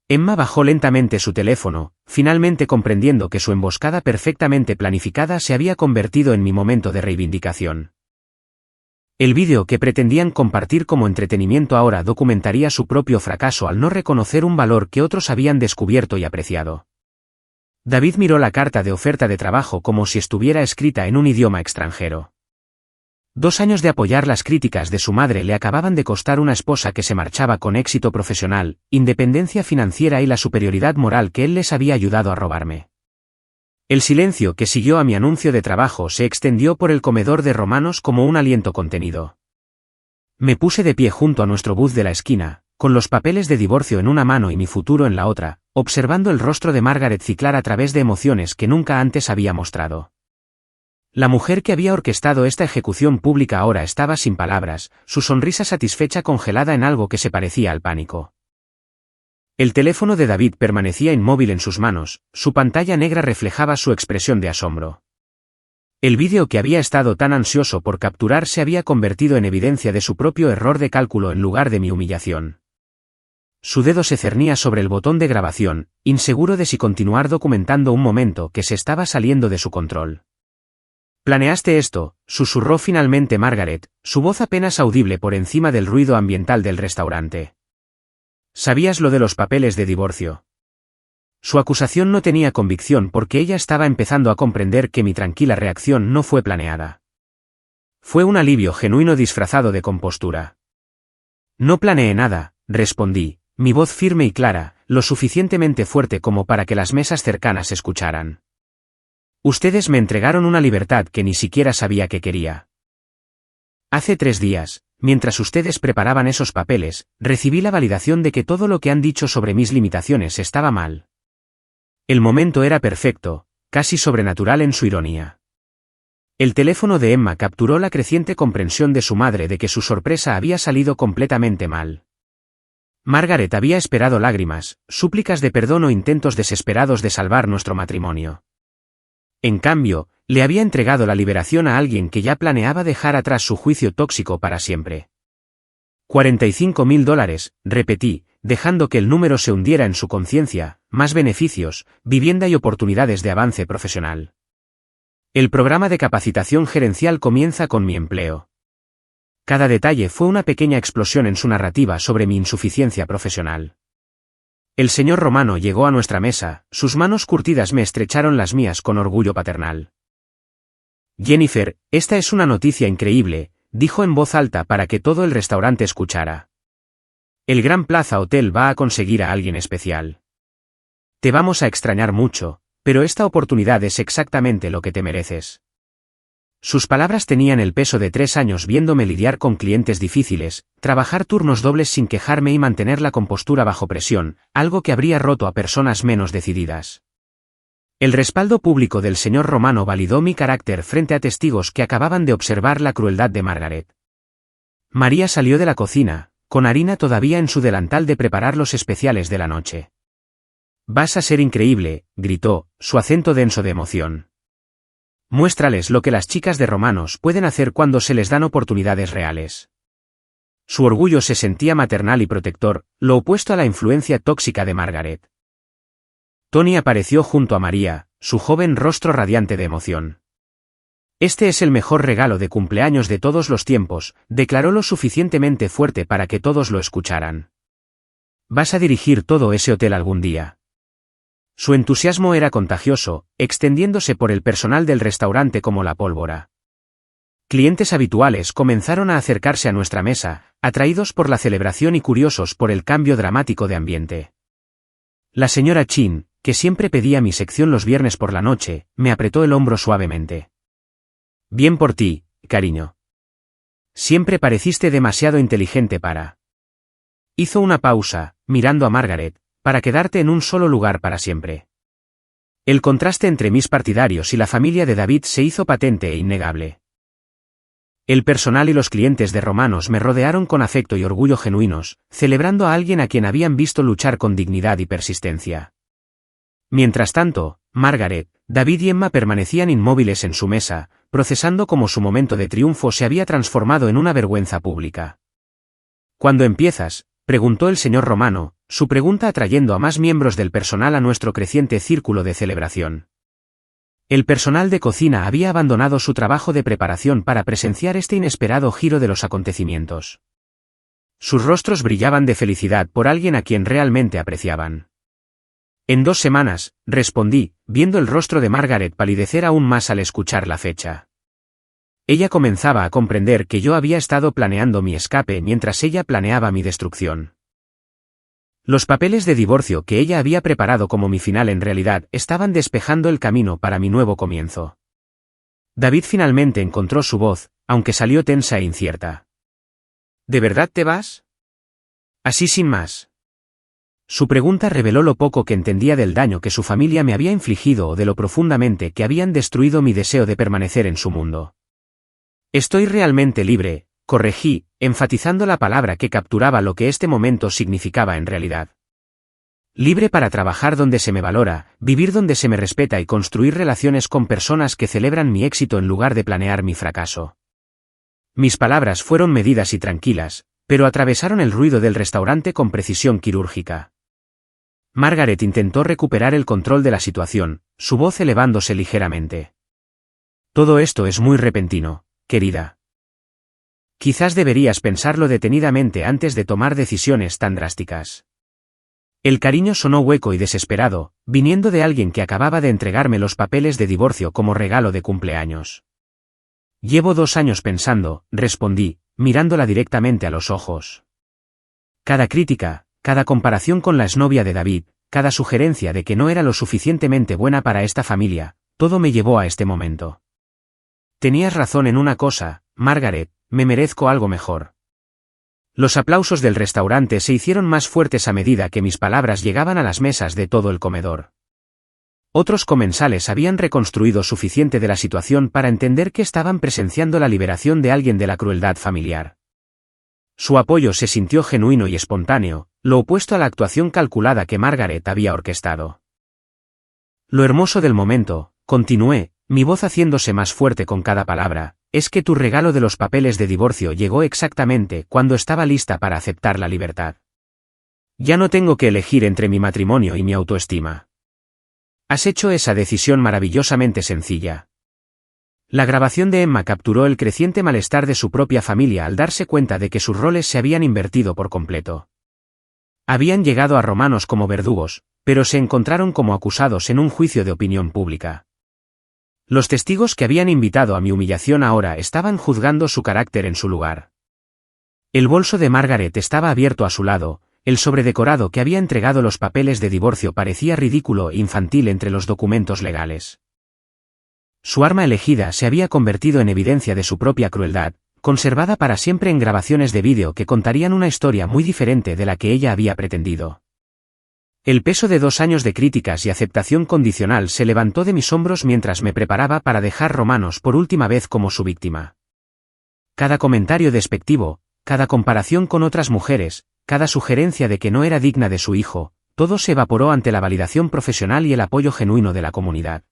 A: Emma bajó lentamente su teléfono, finalmente comprendiendo que su emboscada perfectamente planificada se había convertido en mi momento de reivindicación. El vídeo que pretendían compartir como entretenimiento ahora documentaría su propio fracaso al no reconocer un valor que otros habían descubierto y apreciado. David miró la carta de oferta de trabajo como si estuviera escrita en un idioma extranjero. 2 años de apoyar las críticas de su madre le acababan de costar una esposa que se marchaba con éxito profesional, independencia financiera y la superioridad moral que él les había ayudado a robarme. El silencio que siguió a mi anuncio de trabajo se extendió por el comedor de Romanos como un aliento contenido. Me puse de pie junto a nuestro buzz de la esquina, con los papeles de divorcio en una mano y mi futuro en la otra, observando el rostro de Margaret ciclar a través de emociones que nunca antes había mostrado. La mujer que había orquestado esta ejecución pública ahora estaba sin palabras, su sonrisa satisfecha congelada en algo que se parecía al pánico. El teléfono de David permanecía inmóvil en sus manos, su pantalla negra reflejaba su expresión de asombro. El vídeo que había estado tan ansioso por capturar se había convertido en evidencia de su propio error de cálculo en lugar de mi humillación. Su dedo se cernía sobre el botón de grabación, inseguro de si continuar documentando un momento que se estaba saliendo de su control. «¿Planeaste esto?», susurró finalmente Margaret, su voz apenas audible por encima del ruido ambiental del restaurante. «¿Sabías lo de los papeles de divorcio?». Su acusación no tenía convicción porque ella estaba empezando a comprender que mi tranquila reacción no fue planeada. Fue un alivio genuino disfrazado de compostura. «No planeé nada», respondí, mi voz firme y clara, lo suficientemente fuerte como para que las mesas cercanas escucharan. «Ustedes me entregaron una libertad que ni siquiera sabía que quería. Hace 3 días, mientras ustedes preparaban esos papeles, recibí la validación de que todo lo que han dicho sobre mis limitaciones estaba mal». El momento era perfecto, casi sobrenatural en su ironía. El teléfono de Emma capturó la creciente comprensión de su madre de que su sorpresa había salido completamente mal. Margaret había esperado lágrimas, súplicas de perdón o intentos desesperados de salvar nuestro matrimonio. En cambio, le había entregado la liberación a alguien que ya planeaba dejar atrás su juicio tóxico para siempre. $45.000, repetí, dejando que el número se hundiera en su conciencia, más beneficios, vivienda y oportunidades de avance profesional. El programa de capacitación gerencial comienza con mi empleo. Cada detalle fue una pequeña explosión en su narrativa sobre mi insuficiencia profesional. El señor Romano llegó a nuestra mesa, sus manos curtidas me estrecharon las mías con orgullo paternal. Jennifer, esta es una noticia increíble, dijo en voz alta para que todo el restaurante escuchara. El Gran Plaza Hotel va a conseguir a alguien especial. Te vamos a extrañar mucho, pero esta oportunidad es exactamente lo que te mereces. Sus palabras tenían el peso de 3 años viéndome lidiar con clientes difíciles, trabajar turnos dobles sin quejarme y mantener la compostura bajo presión, algo que habría roto a personas menos decididas. El respaldo público del señor Romano validó mi carácter frente a testigos que acababan de observar la crueldad de Margaret. María salió de la cocina, con harina todavía en su delantal de preparar los especiales de la noche. «Vas a ser increíble», gritó, su acento denso de emoción. «Muéstrales lo que las chicas de Romanos pueden hacer cuando se les dan oportunidades reales». Su orgullo se sentía maternal y protector, lo opuesto a la influencia tóxica de Margaret. Tony apareció junto a María, su joven rostro radiante de emoción. «Este es el mejor regalo de cumpleaños de todos los tiempos», declaró lo suficientemente fuerte para que todos lo escucharan. «Vas a dirigir todo ese hotel algún día». Su entusiasmo era contagioso, extendiéndose por el personal del restaurante como la pólvora. Clientes habituales comenzaron a acercarse a nuestra mesa, atraídos por la celebración y curiosos por el cambio dramático de ambiente. La señora Chin, que siempre pedía mi sección los viernes por la noche, me apretó el hombro suavemente. «Bien por ti, cariño. Siempre pareciste demasiado inteligente para». Hizo una pausa, mirando a Margaret, para quedarte en un solo lugar para siempre. El contraste entre mis partidarios y la familia de David se hizo patente e innegable. El personal y los clientes de Romanos me rodearon con afecto y orgullo genuinos, celebrando a alguien a quien habían visto luchar con dignidad y persistencia. Mientras tanto, Margaret, David y Emma permanecían inmóviles en su mesa, procesando cómo su momento de triunfo se había transformado en una vergüenza pública. «¿Cuándo empiezas?», preguntó el señor Romano, su pregunta atrayendo a más miembros del personal a nuestro creciente círculo de celebración. El personal de cocina había abandonado su trabajo de preparación para presenciar este inesperado giro de los acontecimientos. Sus rostros brillaban de felicidad por alguien a quien realmente apreciaban. «En 2 semanas», respondí, viendo el rostro de Margaret palidecer aún más al escuchar la fecha. Ella comenzaba a comprender que yo había estado planeando mi escape mientras ella planeaba mi destrucción. Los papeles de divorcio que ella había preparado como mi final en realidad estaban despejando el camino para mi nuevo comienzo. David finalmente encontró su voz, aunque salió tensa e incierta. «¿De verdad te vas? Así sin más». Su pregunta reveló lo poco que entendía del daño que su familia me había infligido o de lo profundamente que habían destruido mi deseo de permanecer en su mundo. «Estoy realmente libre», corregí, enfatizando la palabra que capturaba lo que este momento significaba en realidad. «Libre para trabajar donde se me valora, vivir donde se me respeta y construir relaciones con personas que celebran mi éxito en lugar de planear mi fracaso». Mis palabras fueron medidas y tranquilas, pero atravesaron el ruido del restaurante con precisión quirúrgica. Margaret intentó recuperar el control de la situación, su voz elevándose ligeramente. «Todo esto es muy repentino, querida. Quizás deberías pensarlo detenidamente antes de tomar decisiones tan drásticas». El cariño sonó hueco y desesperado, viniendo de alguien que acababa de entregarme los papeles de divorcio como regalo de cumpleaños. «Llevo 2 años pensando», respondí, mirándola directamente a los ojos. Cada crítica, cada comparación con la exnovia de David, cada sugerencia de que no era lo suficientemente buena para esta familia, todo me llevó a este momento. «Tenías razón en una cosa, Margaret, me merezco algo mejor». Los aplausos del restaurante se hicieron más fuertes a medida que mis palabras llegaban a las mesas de todo el comedor. Otros comensales habían reconstruido suficiente de la situación para entender que estaban presenciando la liberación de alguien de la crueldad familiar. Su apoyo se sintió genuino y espontáneo, lo opuesto a la actuación calculada que Margaret había orquestado. «Lo hermoso del momento», continué, mi voz haciéndose más fuerte con cada palabra, «es que tu regalo de los papeles de divorcio llegó exactamente cuando estaba lista para aceptar la libertad. Ya no tengo que elegir entre mi matrimonio y mi autoestima. Has hecho esa decisión maravillosamente sencilla. La grabación de Emma capturó el creciente malestar de su propia familia al darse cuenta de que sus roles se habían invertido por completo. Habían llegado a Romanos como verdugos, pero se encontraron como acusados en un juicio de opinión pública. Los testigos que habían invitado a mi humillación ahora estaban juzgando su carácter en su lugar. El bolso de Margaret estaba abierto a su lado, el sobredecorado que había entregado los papeles de divorcio parecía ridículo e infantil entre los documentos legales. Su arma elegida se había convertido en evidencia de su propia crueldad, conservada para siempre en grabaciones de vídeo que contarían una historia muy diferente de la que ella había pretendido. El peso de 2 años de críticas y aceptación condicional se levantó de mis hombros mientras me preparaba para dejar Romanos por última vez como su víctima. Cada comentario despectivo, cada comparación con otras mujeres, cada sugerencia de que no era digna de su hijo, todo se evaporó ante la validación profesional y el apoyo genuino de la comunidad.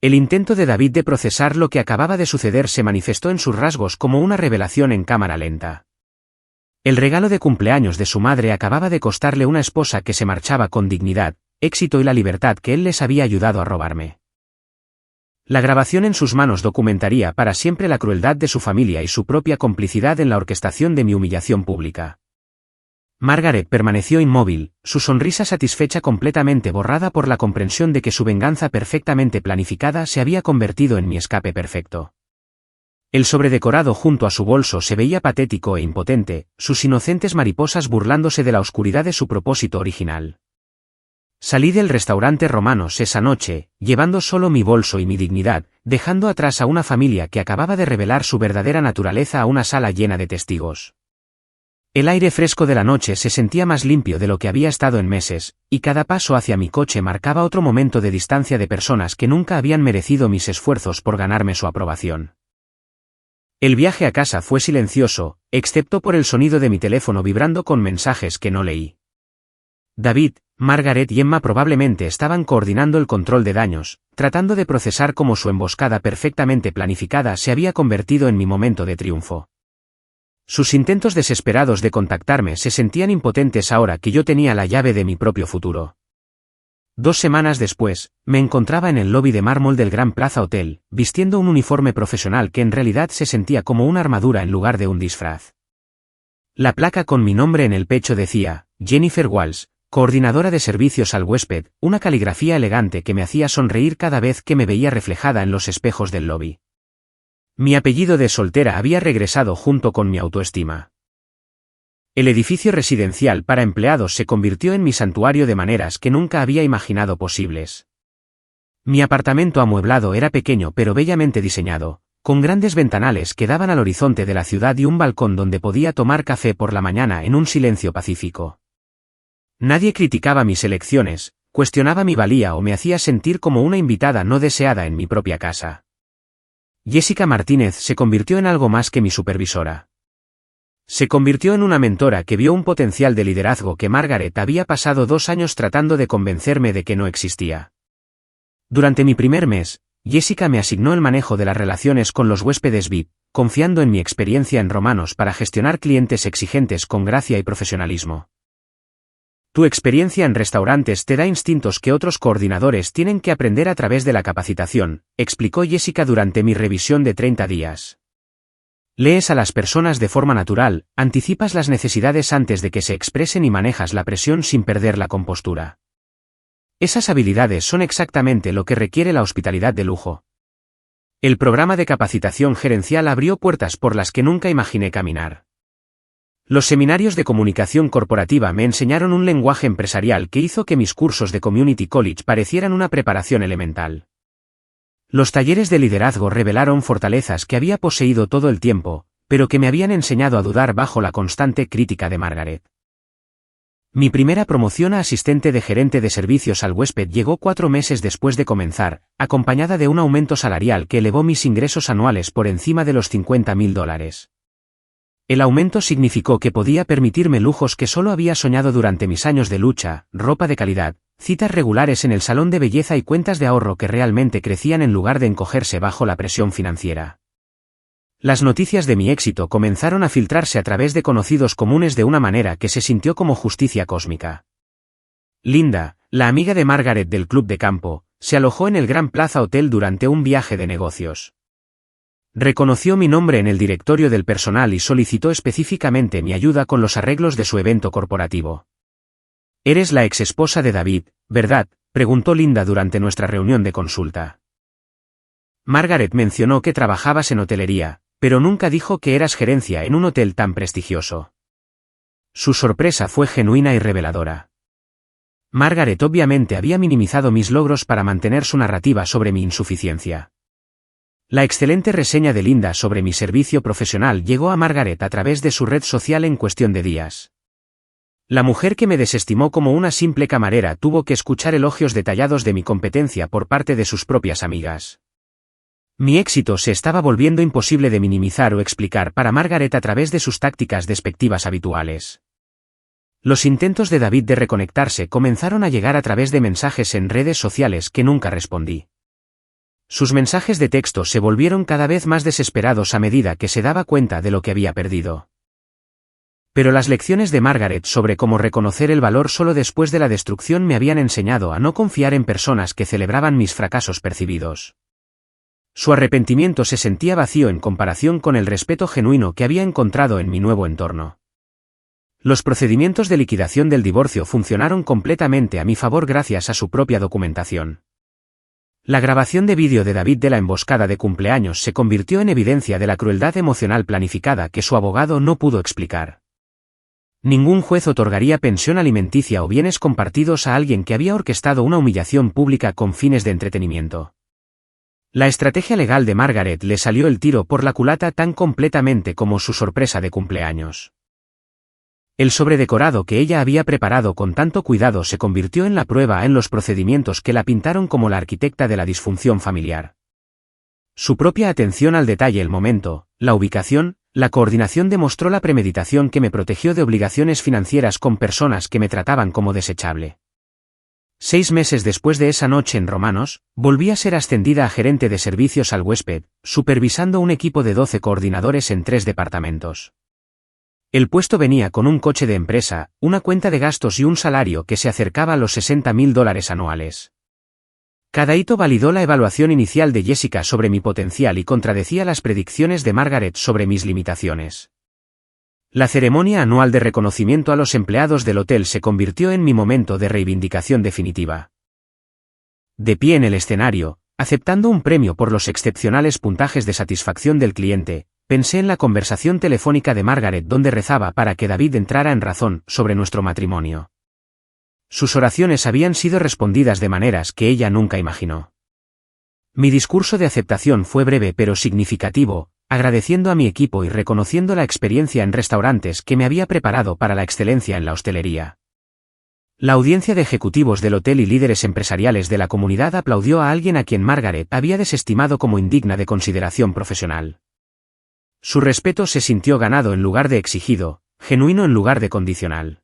A: El intento de David de procesar lo que acababa de suceder se manifestó en sus rasgos como una revelación en cámara lenta. El regalo de cumpleaños de su madre acababa de costarle una esposa que se marchaba con dignidad, éxito y la libertad que él les había ayudado a robarme. La grabación en sus manos documentaría para siempre la crueldad de su familia y su propia complicidad en la orquestación de mi humillación pública. Margaret permaneció inmóvil, su sonrisa satisfecha completamente borrada por la comprensión de que su venganza perfectamente planificada se había convertido en mi escape perfecto. El sobredecorado junto a su bolso se veía patético e impotente, sus inocentes mariposas burlándose de la oscuridad de su propósito original. Salí del restaurante Romanos esa noche, llevando solo mi bolso y mi dignidad, dejando atrás a una familia que acababa de revelar su verdadera naturaleza a una sala llena de testigos. El aire fresco de la noche se sentía más limpio de lo que había estado en meses, y cada paso hacia mi coche marcaba otro momento de distancia de personas que nunca habían merecido mis esfuerzos por ganarme su aprobación. El viaje a casa fue silencioso, excepto por el sonido de mi teléfono vibrando con mensajes que no leí. David, Margaret y Emma probablemente estaban coordinando el control de daños, tratando de procesar cómo su emboscada perfectamente planificada se había convertido en mi momento de triunfo. Sus intentos desesperados de contactarme se sentían impotentes ahora que yo tenía la llave de mi propio futuro. 2 semanas después, me encontraba en el lobby de mármol del Gran Plaza Hotel, vistiendo un uniforme profesional que en realidad se sentía como una armadura en lugar de un disfraz. La placa con mi nombre en el pecho decía, Jennifer Walsh, coordinadora de servicios al huésped, una caligrafía elegante que me hacía sonreír cada vez que me veía reflejada en los espejos del lobby. Mi apellido de soltera había regresado junto con mi autoestima. El edificio residencial para empleados se convirtió en mi santuario de maneras que nunca había imaginado posibles. Mi apartamento amueblado era pequeño pero bellamente diseñado, con grandes ventanales que daban al horizonte de la ciudad y un balcón donde podía tomar café por la mañana en un silencio pacífico. Nadie criticaba mis elecciones, cuestionaba mi valía o me hacía sentir como una invitada no deseada en mi propia casa. Jessica Martínez se convirtió en algo más que mi supervisora. Se convirtió en una mentora que vio un potencial de liderazgo que Margaret había pasado 2 años tratando de convencerme de que no existía. Durante mi primer mes, Jessica me asignó el manejo de las relaciones con los huéspedes VIP, confiando en mi experiencia en Romanos para gestionar clientes exigentes con gracia y profesionalismo. Tu experiencia en restaurantes te da instintos que otros coordinadores tienen que aprender a través de la capacitación, explicó Jessica durante mi revisión de 30 días. Lees a las personas de forma natural, anticipas las necesidades antes de que se expresen y manejas la presión sin perder la compostura. Esas habilidades son exactamente lo que requiere la hospitalidad de lujo. El programa de capacitación gerencial abrió puertas por las que nunca imaginé caminar. Los seminarios de comunicación corporativa me enseñaron un lenguaje empresarial que hizo que mis cursos de Community College parecieran una preparación elemental. Los talleres de liderazgo revelaron fortalezas que había poseído todo el tiempo, pero que me habían enseñado a dudar bajo la constante crítica de Margaret. Mi primera promoción a asistente de gerente de servicios al huésped llegó 4 meses después de comenzar, acompañada de un aumento salarial que elevó mis ingresos anuales por encima de los $50,000. El aumento significó que podía permitirme lujos que solo había soñado durante mis años de lucha, ropa de calidad, citas regulares en el salón de belleza y cuentas de ahorro que realmente crecían en lugar de encogerse bajo la presión financiera. Las noticias de mi éxito comenzaron a filtrarse a través de conocidos comunes de una manera que se sintió como justicia cósmica. Linda, la amiga de Margaret del club de campo, se alojó en el Gran Plaza Hotel durante un viaje de negocios. Reconoció mi nombre en el directorio del personal y solicitó específicamente mi ayuda con los arreglos de su evento corporativo. «Eres la exesposa de David, ¿verdad?», preguntó Linda durante nuestra reunión de consulta. Margaret mencionó que trabajabas en hotelería, pero nunca dijo que eras gerencia en un hotel tan prestigioso. Su sorpresa fue genuina y reveladora. Margaret obviamente había minimizado mis logros para mantener su narrativa sobre mi insuficiencia. La excelente reseña de Linda sobre mi servicio profesional llegó a Margaret a través de su red social en cuestión de días. La mujer que me desestimó como una simple camarera tuvo que escuchar elogios detallados de mi competencia por parte de sus propias amigas. Mi éxito se estaba volviendo imposible de minimizar o explicar para Margaret a través de sus tácticas despectivas habituales. Los intentos de David de reconectarse comenzaron a llegar a través de mensajes en redes sociales que nunca respondí. Sus mensajes de texto se volvieron cada vez más desesperados a medida que se daba cuenta de lo que había perdido. Pero las lecciones de Margaret sobre cómo reconocer el valor solo después de la destrucción me habían enseñado a no confiar en personas que celebraban mis fracasos percibidos. Su arrepentimiento se sentía vacío en comparación con el respeto genuino que había encontrado en mi nuevo entorno. Los procedimientos de liquidación del divorcio funcionaron completamente a mi favor gracias a su propia documentación. La grabación de vídeo de David de la emboscada de cumpleaños se convirtió en evidencia de la crueldad emocional planificada que su abogado no pudo explicar. Ningún juez otorgaría pensión alimenticia o bienes compartidos a alguien que había orquestado una humillación pública con fines de entretenimiento. La estrategia legal de Margaret le salió el tiro por la culata tan completamente como su sorpresa de cumpleaños. El sobredecorado que ella había preparado con tanto cuidado se convirtió en la prueba en los procedimientos que la pintaron como la arquitecta de la disfunción familiar. Su propia atención al detalle, el momento, la ubicación, la coordinación demostró la premeditación que me protegió de obligaciones financieras con personas que me trataban como desechable. 6 meses después de esa noche en Romanos, volví a ser ascendida a gerente de servicios al huésped, supervisando un equipo de 12 coordinadores en 3 departamentos. El puesto venía con un coche de empresa, una cuenta de gastos y un salario que se acercaba a los $60.000 anuales. Cada hito validó la evaluación inicial de Jessica sobre mi potencial y contradecía las predicciones de Margaret sobre mis limitaciones. La ceremonia anual de reconocimiento a los empleados del hotel se convirtió en mi momento de reivindicación definitiva. De pie en el escenario, aceptando un premio por los excepcionales puntajes de satisfacción del cliente, pensé en la conversación telefónica de Margaret donde rezaba para que David entrara en razón sobre nuestro matrimonio. Sus oraciones habían sido respondidas de maneras que ella nunca imaginó. Mi discurso de aceptación fue breve pero significativo, agradeciendo a mi equipo y reconociendo la experiencia en restaurantes que me había preparado para la excelencia en la hostelería. La audiencia de ejecutivos del hotel y líderes empresariales de la comunidad aplaudió a alguien a quien Margaret había desestimado como indigna de consideración profesional. Su respeto se sintió ganado en lugar de exigido, genuino en lugar de condicional.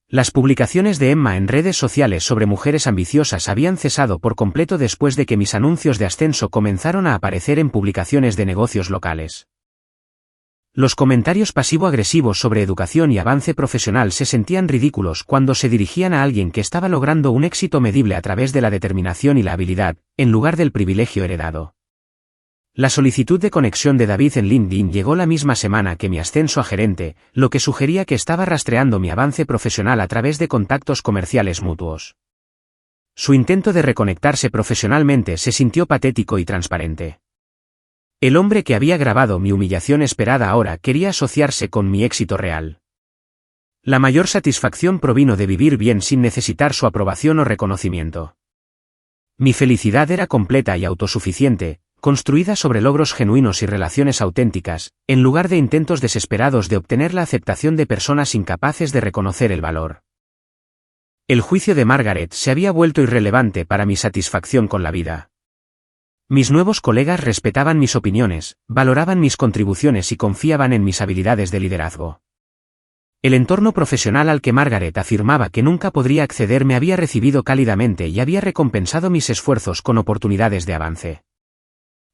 A: Las publicaciones de Emma en redes sociales sobre mujeres ambiciosas habían cesado por completo después de que mis anuncios de ascenso comenzaron a aparecer en publicaciones de negocios locales. Los comentarios pasivo-agresivos sobre educación y avance profesional se sentían ridículos cuando se dirigían a alguien que estaba logrando un éxito medible a través de la determinación y la habilidad, en lugar del privilegio heredado. La solicitud de conexión de David en LinkedIn llegó la misma semana que mi ascenso a gerente, lo que sugería que estaba rastreando mi avance profesional a través de contactos comerciales mutuos. Su intento de reconectarse profesionalmente se sintió patético y transparente. El hombre que había grabado mi humillación esperada ahora quería asociarse con mi éxito real. La mayor satisfacción provino de vivir bien sin necesitar su aprobación o reconocimiento. Mi felicidad era completa y autosuficiente, construida sobre logros genuinos y relaciones auténticas, en lugar de intentos desesperados de obtener la aceptación de personas incapaces de reconocer el valor. El juicio de Margaret se había vuelto irrelevante para mi satisfacción con la vida. Mis nuevos colegas respetaban mis opiniones, valoraban mis contribuciones y confiaban en mis habilidades de liderazgo. El entorno profesional al que Margaret afirmaba que nunca podría acceder me había recibido cálidamente y había recompensado mis esfuerzos con oportunidades de avance.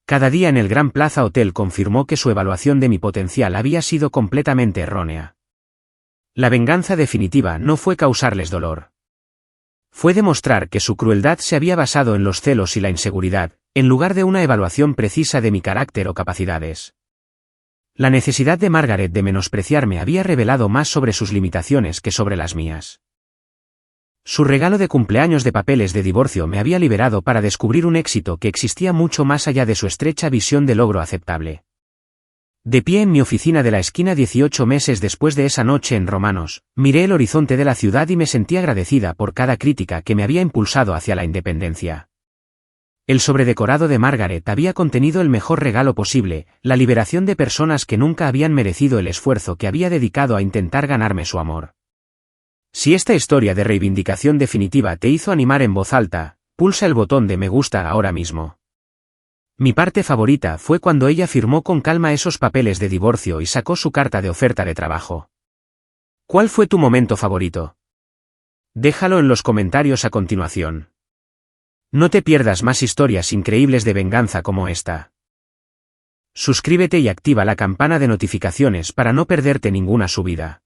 A: Cada día en el Gran Plaza Hotel confirmó que su evaluación de mi potencial había sido completamente errónea. La venganza definitiva no fue causarles dolor. Fue demostrar que su crueldad se había basado en los celos y la inseguridad, en lugar de una evaluación precisa de mi carácter o capacidades. La necesidad de Margaret de menospreciarme había revelado más sobre sus limitaciones que sobre las mías. Su regalo de cumpleaños de papeles de divorcio me había liberado para descubrir un éxito que existía mucho más allá de su estrecha visión de logro aceptable. De pie en mi oficina de la esquina 18 meses después de esa noche en Romanos, miré el horizonte de la ciudad y me sentí agradecida por cada crítica que me había impulsado hacia la independencia. El sobredecorado de Margaret había contenido el mejor regalo posible, la liberación de personas que nunca habían merecido el esfuerzo que había dedicado a intentar ganarme su amor. Si esta historia de reivindicación definitiva te hizo animar en voz alta, pulsa el botón de me gusta ahora mismo. Mi parte favorita fue cuando ella firmó con calma esos papeles de divorcio y sacó su carta de oferta de trabajo. ¿Cuál fue tu momento favorito? Déjalo en los comentarios a continuación. No te pierdas más historias increíbles de venganza como esta. Suscríbete y activa la campana de notificaciones para no perderte ninguna subida.